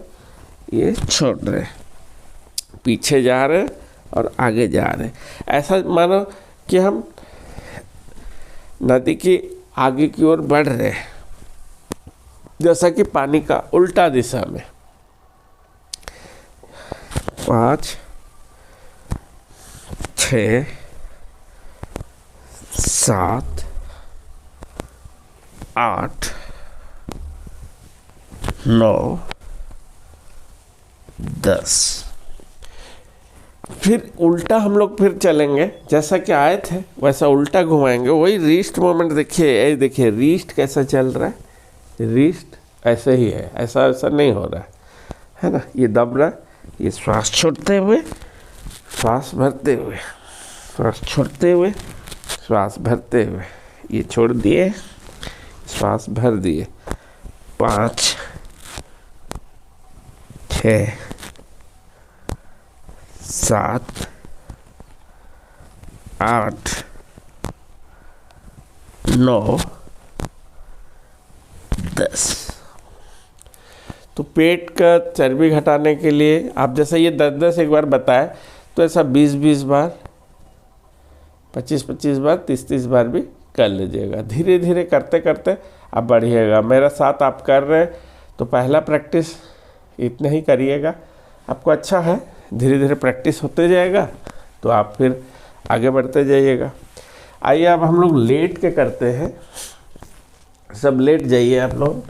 ये छोड़ रहे, पीछे जा रहे और आगे जा रहे। ऐसा मानो कि हम नदी की आगे की ओर बढ़ रहे हैं, जैसा कि पानी का उल्टा दिशा में। 5 6 7 8 9 10। फिर उल्टा हम लोग फिर चलेंगे, जैसा कि आए थे वैसा उल्टा घुमाएंगे। वही रिस्ट मोमेंट देखिए, ये देखिए रिस्ट कैसा चल रहा है, रिस्ट ऐसे ही है, ऐसा ऐसा नहीं हो रहा है ना। ये दब रहा है, ये श्वास छोड़ते हुए, श्वास भरते हुए, श्वास छोड़ते हुए, श्वास भरते हुए, ये छोड़ दिए, श्वास भर दिए। 5 6 7 8 9 10। तो पेट का चर्बी घटाने के लिए आप जैसा ये 10-10 एक बार बताए, तो ऐसा 20-20 बार, 25-25 बार, 30-30 बार भी कर लीजिएगा। धीरे धीरे करते करते आप बढ़िएगा। मेरा साथ आप कर रहे हैं तो पहला प्रैक्टिस इतना ही करिएगा, आपको अच्छा है। धीरे धीरे प्रैक्टिस होते जाएगा तो आप फिर आगे बढ़ते जाइएगा। आइए अब हम लोग लेट के करते हैं। सब लेट जाइए आप लोग।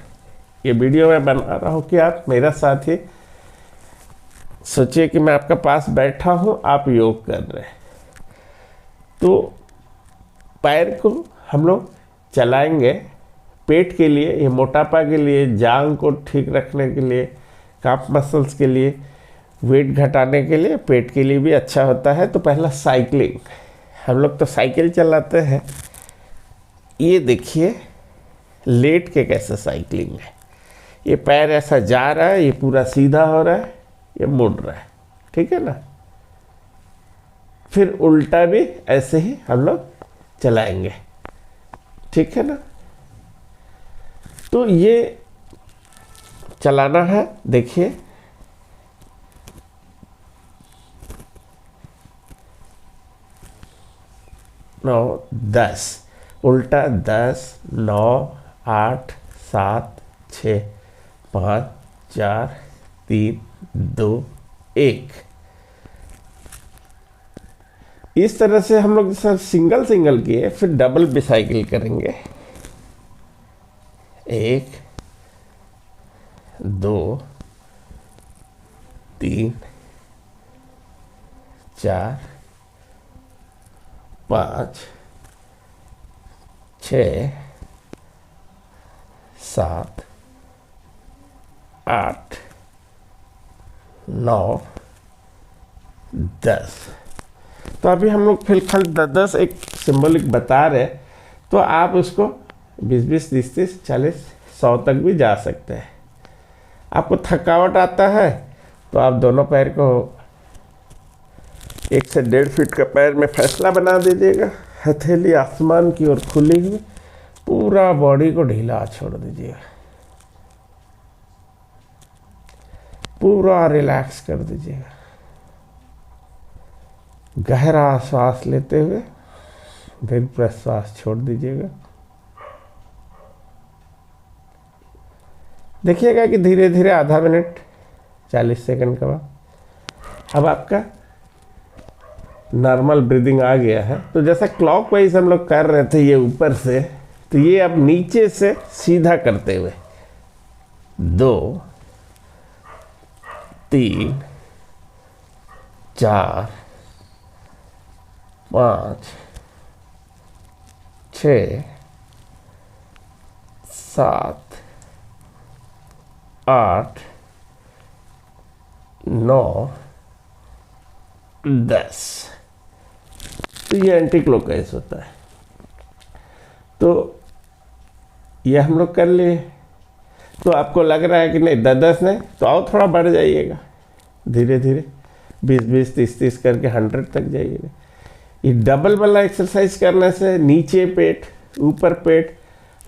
ये वीडियो मैं बना रहा हूँ कि आप मेरा साथ ही सोचिए कि मैं आपका पास बैठा हूँ, आप योग कर रहे हैं। तो पैर को हम लोग चलाएंगे पेट के लिए, ये मोटापा के लिए, जांग को ठीक रखने के लिए, काफ मसल्स के लिए, वेट घटाने के लिए, पेट के लिए भी अच्छा होता है। तो पहला साइकिलिंग, हम लोग तो साइकिल चलाते हैं। ये देखिए लेट के कैसे साइकिलिंग है। ये पैर ऐसा जा रहा है, ये पूरा सीधा हो रहा है, ये मुड़ रहा है, ठीक है ना। फिर उल्टा भी ऐसे ही हम लोग चलाएंगे, ठीक है ना। तो ये चलाना है, देखिए 9 10। उल्टा 10, 9, 8, 7, 6, 5, 4, 3, 2, 1। इस तरह से हम लोग सर सिंगल सिंगल किए, फिर डबल बिसाइकिल करेंगे। 1, 2, 3, 4, 5, 6, 7, 8, 9, 10। तो अभी हम लोग फिलहाल 10 एक सिंबलिक बता रहे, तो आप उसको 20, 30, 30, 40, 100 तक भी जा सकते हैं। आपको थकावट आता है तो आप दोनों पैर को 1 से 1.5 फीट का पैर में फैसला बना दीजिएगा। हथेली आसमान की ओर खुली हुई, पूरा बॉडी को ढीला छोड़ दीजिएगा, पूरा रिलैक्स कर दीजिएगा। गहरा श्वास लेते हुए दीर्घ प्रश्वास छोड़ दीजिएगा। देखिएगा कि धीरे धीरे आधा मिनट 40 सेकंड के बाद अब आपका नॉर्मल ब्रीदिंग आ गया है। तो जैसा क्लॉकवाइज हम लोग कर रहे थे ये ऊपर से, तो ये अब नीचे से सीधा करते हुए 2, 3, 4, 5, 6, 7, 8, 9, 10। तो ये एंटी क्लॉकवाइज होता है। तो ये हम लोग कर लिए। तो आपको लग रहा है कि नहीं 10 नहीं, तो और थोड़ा बढ़ जाइएगा, धीरे धीरे 20, 30, 30 करके 100 तक जाइएगा। ये डबल वाला एक्सरसाइज करने से नीचे पेट, ऊपर पेट,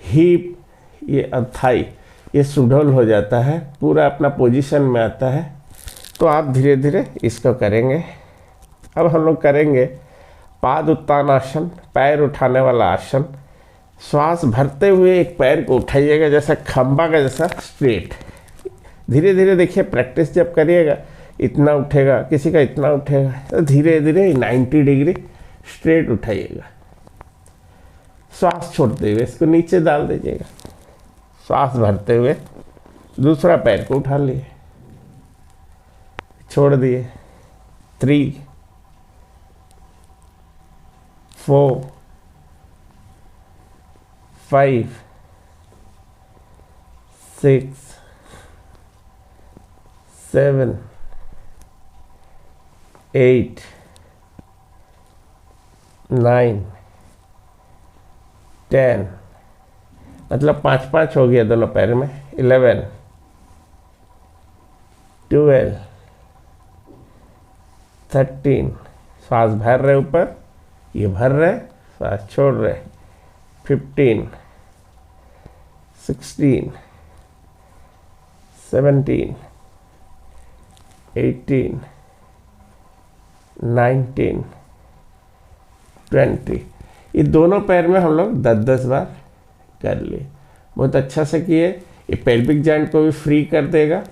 हिप, ये थाई, ये सुडौल हो जाता है, पूरा अपना पोजीशन में आता है। तो आप धीरे धीरे इसको करेंगे। अब हम लोग करेंगे पाद उत्तान आसन, पैर उठाने वाला आसन। श्वास भरते हुए एक पैर को उठाइएगा जैसा खंबा का जैसा स्ट्रेट। धीरे धीरे देखिए, प्रैक्टिस जब करिएगा इतना उठेगा, किसी का इतना उठेगा, तो धीरे धीरे 90 डिग्री स्ट्रेट उठाइएगा। श्वास छोड़ते हुए इसको नीचे डाल दीजिएगा। श्वास भरते हुए दूसरा पैर को उठा लिए, छोड़ दिए। 3, 4, 5, 6, 7, 8, 9, 10, मतलब 5-5 हो गया दोनों पैर में। 11, 12, 13, श्वास भर रहे ऊपर, ये भर रहे, श्वास छोड़ रहे। 15, 16, 17, 18, 19, 20। ये दोनों पैर में हम लोग 10-10 बार कर लिए। बहुत अच्छा से किए। ये पेल्विक जॉइंट को भी फ्री कर देगा।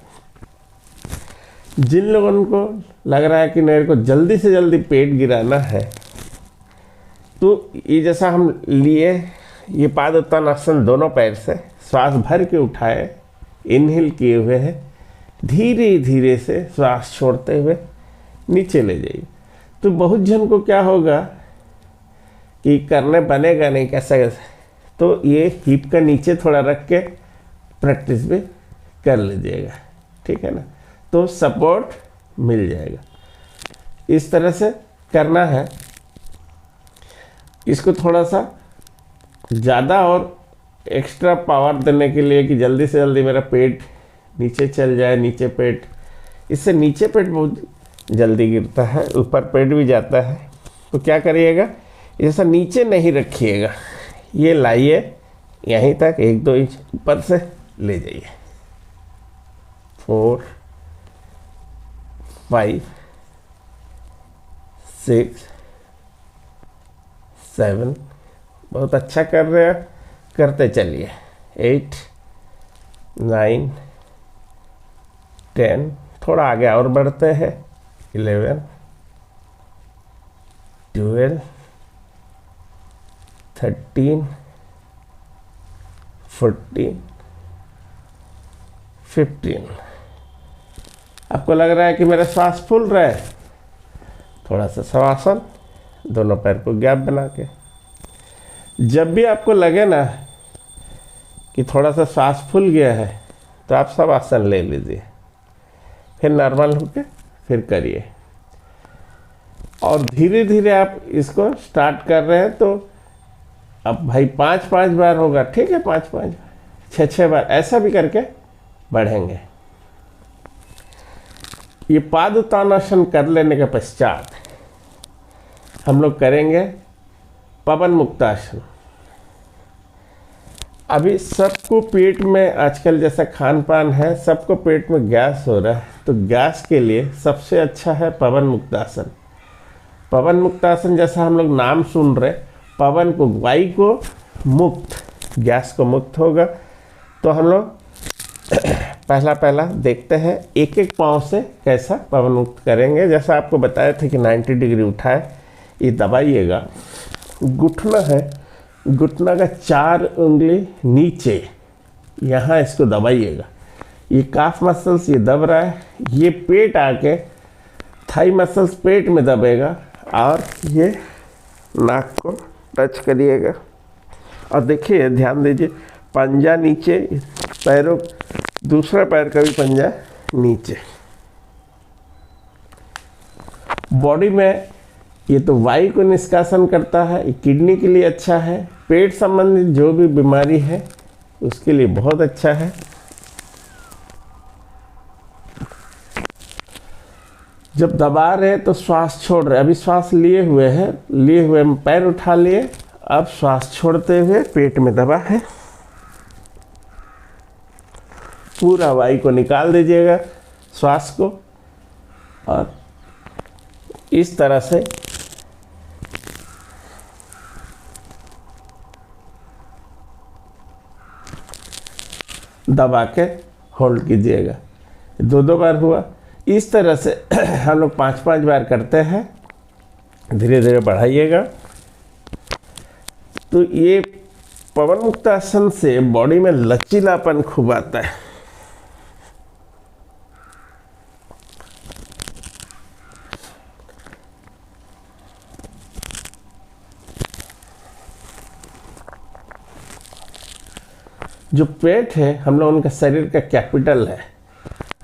जिन लोगों को लग रहा है कि मेरे को जल्दी से जल्दी पेट गिराना है, तो ये जैसा हम लिए, ये पाद उत्तान आसन दोनों पैर से श्वास भर के उठाए, इनहेल किए हुए हैं, धीरे धीरे से श्वास छोड़ते हुए नीचे ले जाइए। तो बहुत जन को क्या होगा कि करने बनेगा नहीं, कैसा कैसा, तो ये हिप का नीचे थोड़ा रख के प्रैक्टिस भी कर लीजिएगा, ठीक है ना, तो सपोर्ट मिल जाएगा। इस तरह से करना है। इसको थोड़ा सा ज़्यादा और एक्स्ट्रा पावर देने के लिए कि जल्दी से जल्दी मेरा पेट नीचे चल जाए, नीचे पेट, इससे नीचे पेट बहुत जल्दी गिरता है, ऊपर पेट भी जाता है। तो क्या करिएगा, ऐसा नीचे नहीं रखिएगा, ये लाइए यहीं तक 1-2 इंच ऊपर से ले जाइए। 4, 5, 6, 7, बहुत अच्छा कर रहे हैं, करते चलिए। 8 9 10, थोड़ा आगे और बढ़ते हैं। 11 12 13 14 15। आपको लग रहा है कि मेरा श्वास फूल रहा है, थोड़ा सा शवासन, दोनों पैर को गैप बना के। जब भी आपको लगे ना कि थोड़ा सा सांस फूल गया है तो आप सब आसन ले लीजिए, फिर नॉर्मल होके फिर करिए। और धीरे धीरे आप इसको स्टार्ट कर रहे हैं तो अब भाई 5-5 बार होगा, ठीक है, 5-5 बार, 6-6 बार, ऐसा भी करके बढ़ेंगे। ये पादुतानासन कर लेने के पश्चात हम लोग करेंगे पवन मुक्तासन। अभी सबको पेट में आजकल जैसा खान पान है, सबको पेट में गैस हो रहा है, तो गैस के लिए सबसे अच्छा है पवन मुक्तासन। पवन मुक्तासन जैसा हम लोग नाम सुन रहे, पवन को, वायु को मुक्त, गैस को मुक्त होगा। तो हम लोग पहला देखते हैं एक एक पाँव से कैसा पवन मुक्त करेंगे। जैसा आपको बताया था कि 90 डिग्री उठाए, ये दबाइएगा। घुटना है, घुटना का 4 उंगली नीचे, यहाँ इसको दबाइएगा। ये काफ मसल्स ये दब रहा है, ये पेट आके थाई मसल्स पेट में दबेगा, और ये नाक को टच करिएगा। और देखिए, ध्यान दीजिए, पंजा नीचे, पैरों, दूसरा पैर का भी पंजा नीचे। बॉडी में ये तो वायु को निष्कासन करता है, ये किडनी के लिए अच्छा है, पेट संबंधित जो भी बीमारी है उसके लिए बहुत अच्छा है। जब दबा रहे तो श्वास छोड़ रहे, अभी श्वास लिए हुए हैं, लिए हुए पैर उठा लिए, अब श्वास छोड़ते हुए पेट में दबा है, पूरा वायु को निकाल दीजिएगा, श्वास को, और इस तरह से दबा के होल्ड कीजिएगा। 2-2 बार हुआ। इस तरह से हम लोग 5-5 बार करते हैं, धीरे धीरे बढ़ाइएगा। तो ये पवन मुक्तासन से बॉडी में लचीलापन खूब आता है। जो पेट है हम लोग उनका शरीर का कैपिटल है।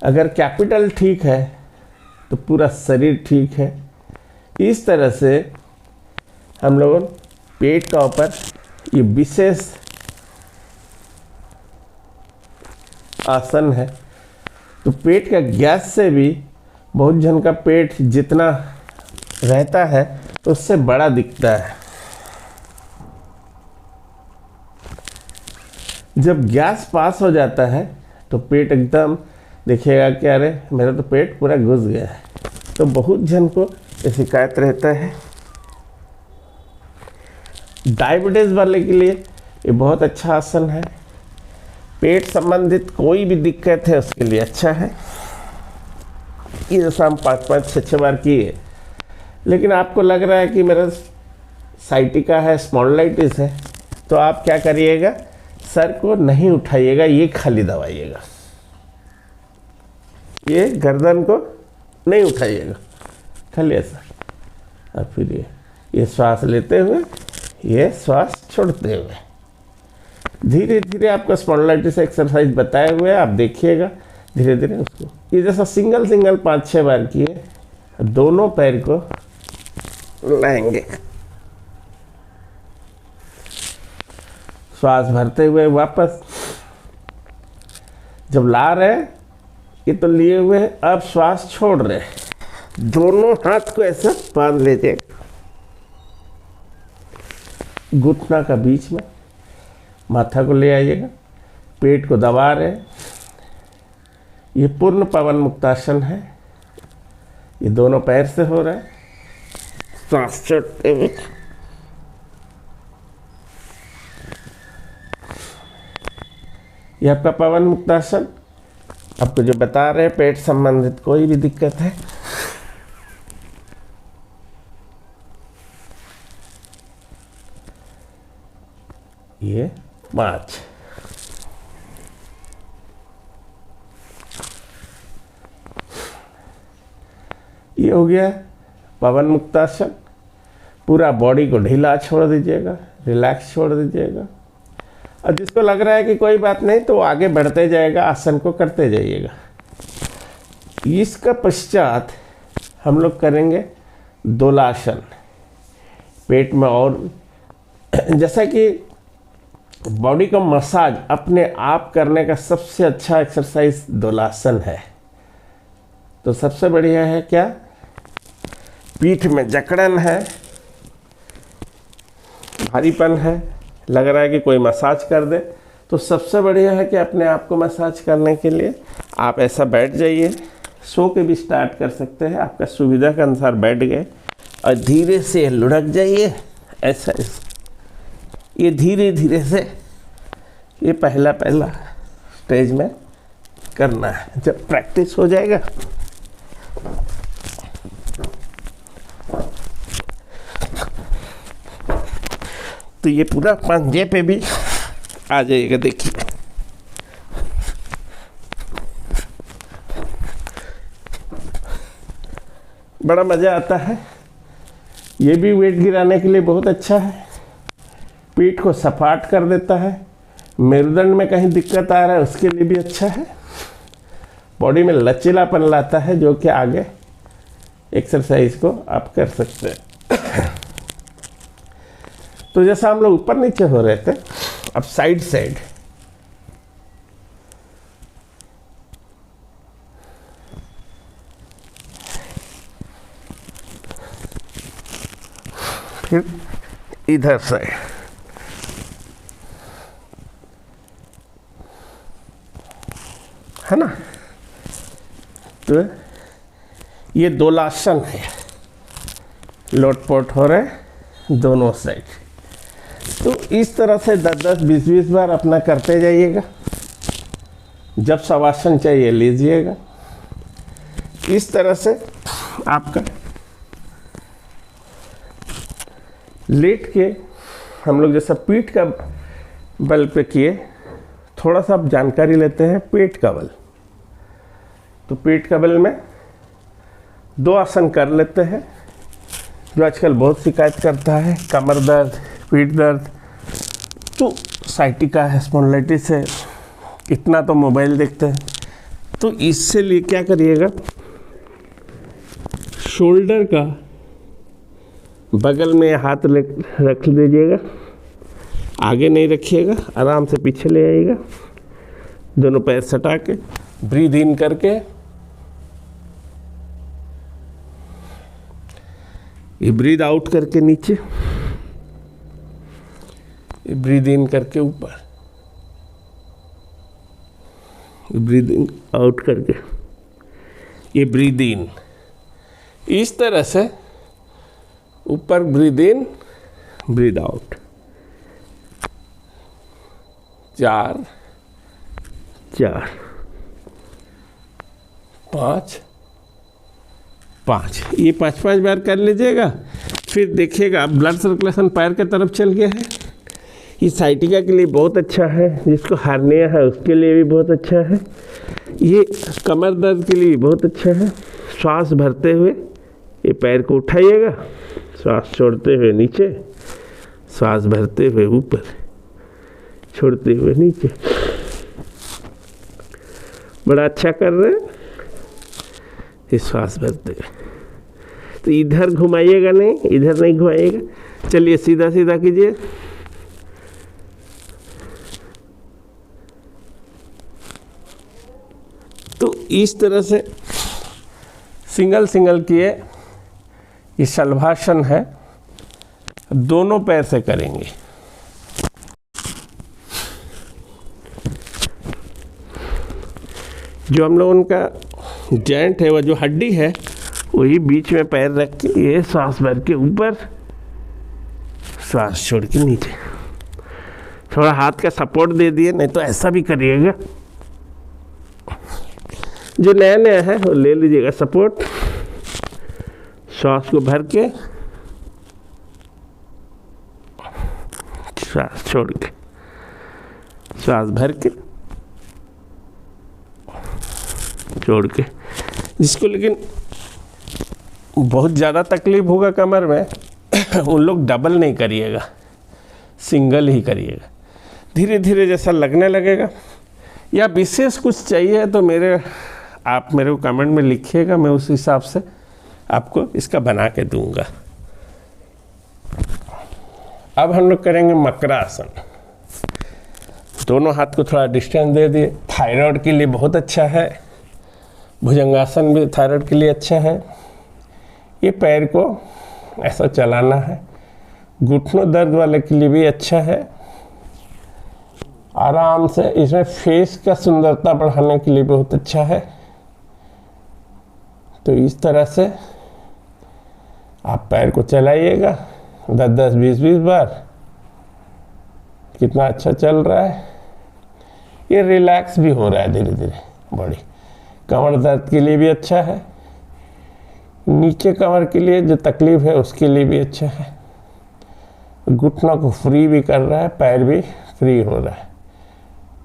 अगर कैपिटल ठीक है तो पूरा शरीर ठीक है। इस तरह से हम लोग पेट का ऊपर ये विशेष आसन है। तो पेट का गैस से भी बहुत जन का पेट जितना रहता है तो उससे बड़ा दिखता है। जब गैस पास हो जाता है तो पेट एकदम देखिएगा कि अरे मेरा तो पेट पूरा घुस गया है। तो बहुत जन को ये शिकायत रहता है। डायबिटीज़ वाले के लिए ये बहुत अच्छा आसन है। पेट संबंधित कोई भी दिक्कत है उसके लिए अच्छा है। ये जैसा हम 5-5, 6-6 बार किए, लेकिन आपको लग रहा है कि मेरा साइटिका है, स्पॉन्डिलाइटिस है, तो आप क्या करिएगा, सर को नहीं उठाइएगा, ये खाली दबाइएगा, ये गर्दन को नहीं उठाइएगा, खाली ऐसा। और फिर ये श्वास लेते हुए, ये श्वास छोड़ते हुए, धीरे धीरे आपका स्पॉन्डिलाइटिस एक्सरसाइज बताए हुए आप देखिएगा, धीरे धीरे उसको ये जैसा सिंगल 5-6 बार किए, दोनों पैर को लाएंगे, श्वास भरते हुए वापस। जब ला रहे ये तो लिए हुए, अब श्वास छोड़ रहे, दोनों हाथ को ऐसा बांध लीजिए घुटना का बीच में, माथा को ले आइएगा, पेट को दबा रहे। ये पूर्ण पवन मुक्तासन है। ये दोनों पैर से हो रहा है, सांस छोड़ते हुए। ये आपका पवन मुक्तासन। आपको जो बता रहे हैं, पेट संबंधित कोई भी दिक्कत है, ये 5। ये हो गया पवन मुक्तासन। पूरा बॉडी को ढीला छोड़ दीजिएगा, रिलैक्स छोड़ दीजिएगा। और जिसको लग रहा है कि कोई बात नहीं, तो आगे बढ़ते जाएगा, आसन को करते जाइएगा। इसका पश्चात हम लोग करेंगे दोलासन। पेट में, और जैसा कि बॉडी का मसाज अपने आप करने का सबसे अच्छा एक्सरसाइज दोलासन है। तो सबसे बढ़िया है क्या, पीठ में जकड़न है, भारीपन है, लग रहा है कि कोई मसाज कर दे, तो सबसे बढ़िया है कि अपने आप को मसाज करने के लिए आप ऐसा बैठ जाइए। सो के भी स्टार्ट कर सकते हैं, आपका सुविधा के अनुसार बैठ गए और धीरे से लुढ़क जाइए। ऐसा ये धीरे धीरे से, ये पहला स्टेज में करना है। जब प्रैक्टिस हो जाएगा तो ये पूरा पंजे पे भी आ जाएगा। देखिए बड़ा मज़ा आता है। ये भी वेट गिराने के लिए बहुत अच्छा है, पीठ को सपाट कर देता है। मेरुदंड में कहीं दिक्कत आ रहा है उसके लिए भी अच्छा है। बॉडी में लचीलापन लाता है, जो कि आगे एक्सरसाइज को आप कर सकते हैं। तो जैसा हम लोग ऊपर नीचे हो रहे थे, अब साइड साइड, फिर इधर से, है ना। तो ये दोलासन है, लोटपोट हो रहे दोनों साइड। तो इस तरह से 10-10, 20-20 बार अपना करते जाइएगा। जब शवासन चाहिए लीजिएगा। इस तरह से आपका लेट के हम लोग जैसा पीठ का बल पे किए, थोड़ा सा आप जानकारी लेते हैं पेट का बल। तो पेट का बल में 2 आसन कर लेते हैं जो आजकल बहुत शिकायत करता है, कमर दर्द, पीठ दर्द। तो साइटिका है, स्पॉन्डिलाइटिस है, इतना तो मोबाइल देखते हैं। तो इससे लिए क्या करिएगा, शोल्डर का बगल में हाथ रख दीजिएगा, आगे नहीं रखिएगा, आराम से पीछे ले आइएगा। दोनों पैर सटा के ब्रीद इन करके, ये ब्रीद आउट करके नीचे, ये ब्रीद इन करके ऊपर, ये ब्रीद इन आउट करके, ये ब्रीद इन। इस तरह से ऊपर ब्रीद इन, ब्रीद आउट। 4 4 5 5, ये 5-5 बार कर लीजिएगा। फिर देखिएगा ब्लड सर्कुलेशन पैर के तरफ चल गया है। ये साइटिका के लिए बहुत अच्छा है, जिसको हार्निया है उसके लिए भी बहुत अच्छा है। ये कमर दर्द के लिए बहुत अच्छा है। श्वास भरते हुए ये पैर को उठाइएगा, श्वास छोड़ते हुए नीचे, श्वास भरते हुए ऊपर, छोड़ते हुए नीचे। बड़ा अच्छा कर रहे हैं। ये श्वास भरते हुए, तो इधर घुमाइएगा नहीं, इधर नहीं घुमाइएगा। चलिए सीधा सीधा कीजिए। तो इस तरह से सिंगल सिंगल किए। ये शलभासन है, दोनों पैर से करेंगे। जो हम लोग उनका जॉइंट है, वह जो हड्डी है, वही बीच में पैर रख के ये सांस भर के ऊपर, सांस छोड़ के नीचे। थोड़ा हाथ का सपोर्ट दे दिए, नहीं तो ऐसा भी करिएगा। जो नया नया है वो ले लीजिएगा सपोर्ट। श्वास को भर के, श्वास छोड़ के, श्वास भर के, छोड़ के। जिसको लेकिन बहुत ज़्यादा तकलीफ होगा कमर में उन लोग डबल नहीं करिएगा, सिंगल ही करिएगा। धीरे धीरे जैसा लगने लगेगा, या विशेष कुछ चाहिए तो आप मेरे को कमेंट में लिखिएगा, मैं उस हिसाब से आपको इसका बना के दूंगा। अब हम लोग करेंगे मकरासन। दोनों हाथ को थोड़ा डिस्टेंस दे दिए। थायराइड के लिए बहुत अच्छा है। भुजंगासन भी थायराइड के लिए अच्छा है। ये पैर को ऐसा चलाना है। घुटनों दर्द वाले के लिए भी अच्छा है। आराम से इसमें फेस का सुंदरता बढ़ाने के लिए बहुत अच्छा है। तो इस तरह से आप पैर को चलाइएगा 10-10, 20-20 बार। कितना अच्छा चल रहा है। ये रिलैक्स भी हो रहा है धीरे धीरे बॉडी। कमर दर्द के लिए भी अच्छा है। नीचे कमर के लिए जो तकलीफ है उसके लिए भी अच्छा है। घुटनों को फ्री भी कर रहा है, पैर भी फ्री हो रहा है।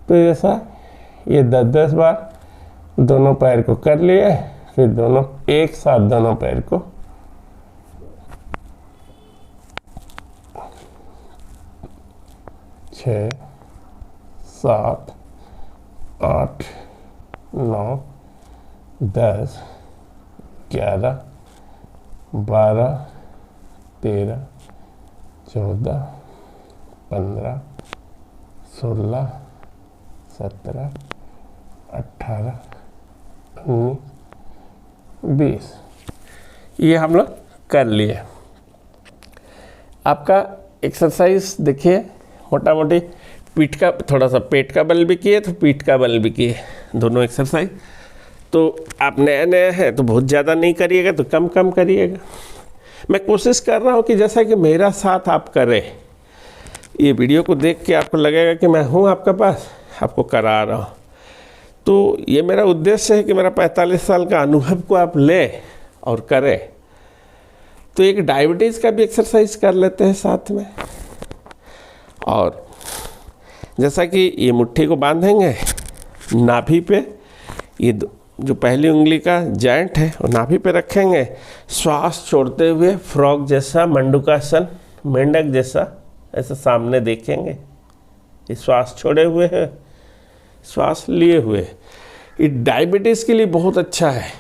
तो जैसा ये 10-10 बार दोनों पैर को कर लिए, फिर दोनों एक साथ दोनों पैर को 6, 7, 8, 9, 10, 11, 12, 13, 14, 15, 16, 17, 18, 19, 20। ये हम लोग कर लिए। आपका एक्सरसाइज देखिए, मोटा मोटी पीठ का, थोड़ा सा पेट का बल भी किए तो पीठ का बल भी किए, दोनों एक्सरसाइज। तो आप नया नया है तो बहुत ज़्यादा नहीं करिएगा, तो कम कम करिएगा। मैं कोशिश कर रहा हूँ कि जैसा कि मेरा साथ आप करें। ये वीडियो को देख के आपको लगेगा कि मैं हूँ आपके पास, आपको करा रहा हूँ। तो ये मेरा उद्देश्य है कि मेरा 45 साल का अनुभव को आप लें और करें। तो एक डायबिटीज़ का भी एक्सरसाइज कर लेते हैं साथ में। और जैसा कि ये मुट्ठी को बांधेंगे नाभि पे, ये जो पहली उंगली का जॉइंट है वो नाभि पे रखेंगे। श्वास छोड़ते हुए फ्रॉग जैसा, मंडूकासन, मेंढक जैसा ऐसा सामने देखेंगे। ये श्वास छोड़े हुए है, श्वास लिए हुए। ये डायबिटीज़ के लिए बहुत अच्छा है।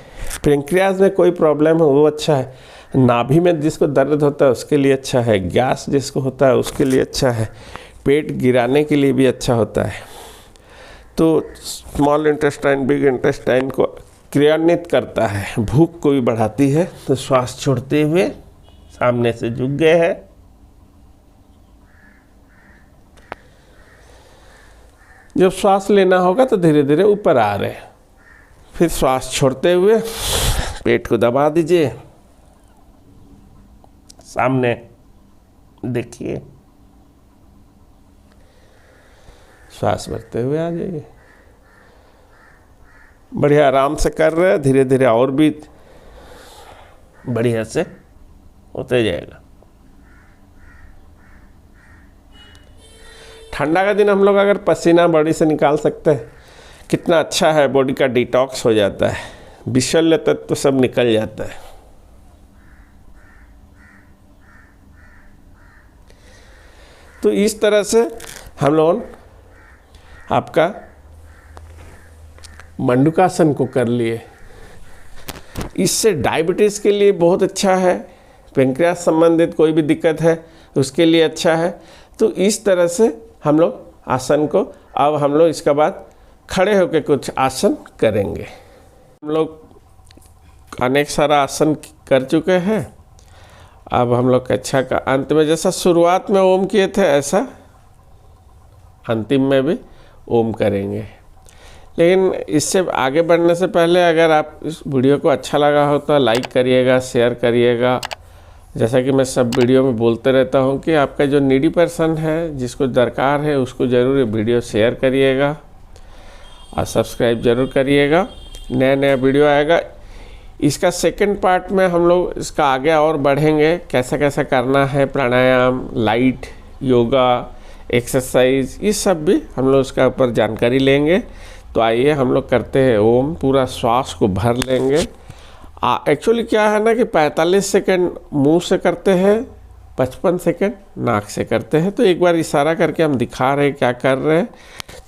पेंक्रियाज में कोई प्रॉब्लम है वो अच्छा है। नाभि में जिसको दर्द होता है उसके लिए अच्छा है। गैस जिसको होता है उसके लिए अच्छा है। पेट गिराने के लिए भी अच्छा होता है। तो स्मॉल इंटेस्टाइन, बिग इंटेस्टाइन को क्रियान्वित करता है। भूख को भी बढ़ाती है। तो श्वास छोड़ते हुए सामने से झुक गए हैं। जब श्वास लेना होगा तो धीरे धीरे ऊपर आ रहे हैं। फिर श्वास छोड़ते हुए पेट को दबा दीजिए, सामने देखिए। श्वास भरते हुए आ जाइए। बढ़िया आराम से कर रहे हैं। धीरे धीरे और भी बढ़िया से होते जाएगा। ठंडा का दिन हम लोग अगर पसीना बॉडी से निकाल सकते हैं, कितना अच्छा है। बॉडी का डिटॉक्स हो जाता है। विषैले तत्व तो सब निकल जाता है। तो इस तरह से हम लोग आपका मंडूकासन को कर लिए। इससे डायबिटीज़ के लिए बहुत अच्छा है। पेंक्रियास संबंधित कोई भी दिक्कत है उसके लिए अच्छा है। तो इस तरह से हम लोग आसन को, अब हम लोग इसके बाद खड़े होकर कुछ आसन करेंगे। हम लोग अनेक सारा आसन कर चुके हैं। अब हम लोग कक्षा का अंत में जैसा शुरुआत में ओम किए थे ऐसा अंतिम में भी ओम करेंगे। लेकिन इससे आगे बढ़ने से पहले अगर आप इस वीडियो को अच्छा लगा हो तो लाइक करिएगा, शेयर करिएगा जैसा कि मैं सब वीडियो में बोलते रहता हूं कि आपका जो नीडी पर्सन है, जिसको दरकार है, उसको ज़रूर ये वीडियो शेयर करिएगा और सब्सक्राइब ज़रूर करिएगा। नया नया वीडियो आएगा। इसका सेकंड पार्ट में हम लोग इसका आगे और बढ़ेंगे, कैसा कैसा करना है, प्राणायाम, लाइट, योगा, एक्सरसाइज, ये सब भी हम लोग इसका ऊपर जानकारी लेंगे। तो आइए हम लोग करते हैं ओम। पूरा श्वास को भर लेंगे। एक्चुअली क्या है ना कि 45 सेकंड मुंह से करते हैं, 55 सेकंड नाक से करते हैं। तो एक बार इशारा करके हम दिखा रहे हैं क्या कर रहे हैं।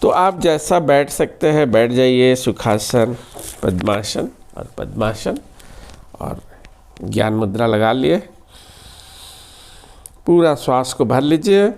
तो आप जैसा बैठ सकते हैं बैठ जाइए, सुखासन, पद्मासन और पद्मासन, और ज्ञान मुद्रा लगा लिए। पूरा श्वास को भर लीजिए।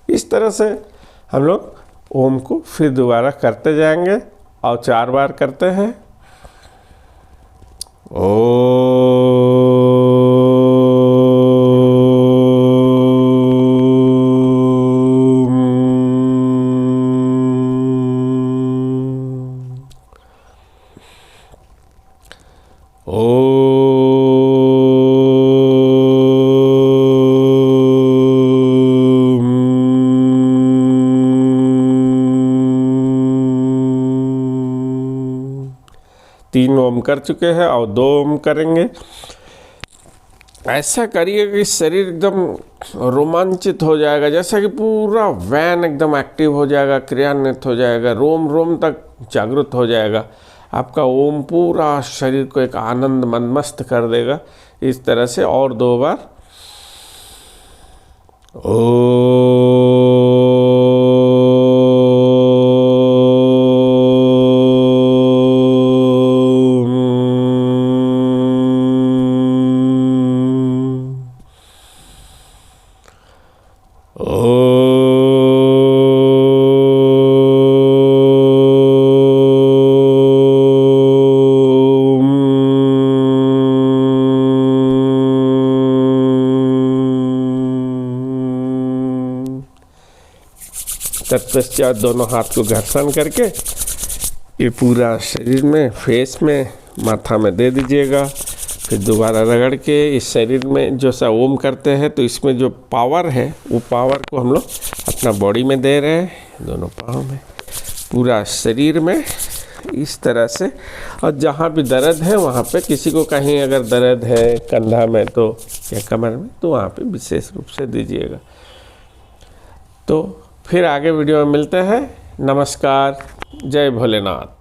इस तरह से हम लोग ओम को फिर दोबारा करते जाएंगे और 4 बार करते हैं। तीन ओम कर चुके हैं और 2 ओम करेंगे। ऐसा करिए कि शरीर एकदम रोमांचित हो जाएगा, जैसा कि पूरा वैन एकदम एक्टिव हो जाएगा, क्रियान्वित हो जाएगा, रोम रोम तक जागृत हो जाएगा। आपका ओम पूरा शरीर को एक आनंद मनमस्त कर देगा। इस तरह से और 2 बार तत्पश्चात दोनों हाथ को घर्षण करके ये पूरा शरीर में, फेस में, माथा में दे दीजिएगा। फिर दोबारा रगड़ के इस शरीर में जो सा ओम करते हैं, तो इसमें जो पावर है वो पावर को हम लोग अपना बॉडी में दे रहे हैं, दोनों पाँव में, पूरा शरीर में, इस तरह से। और जहाँ भी दर्द है वहाँ पे, किसी को कहीं अगर दर्द है कंधा में तो या कमर में, तो वहाँ पे विशेष रूप से दीजिएगा। तो फिर आगे वीडियो में मिलते हैं। नमस्कार, जय भोलेनाथ।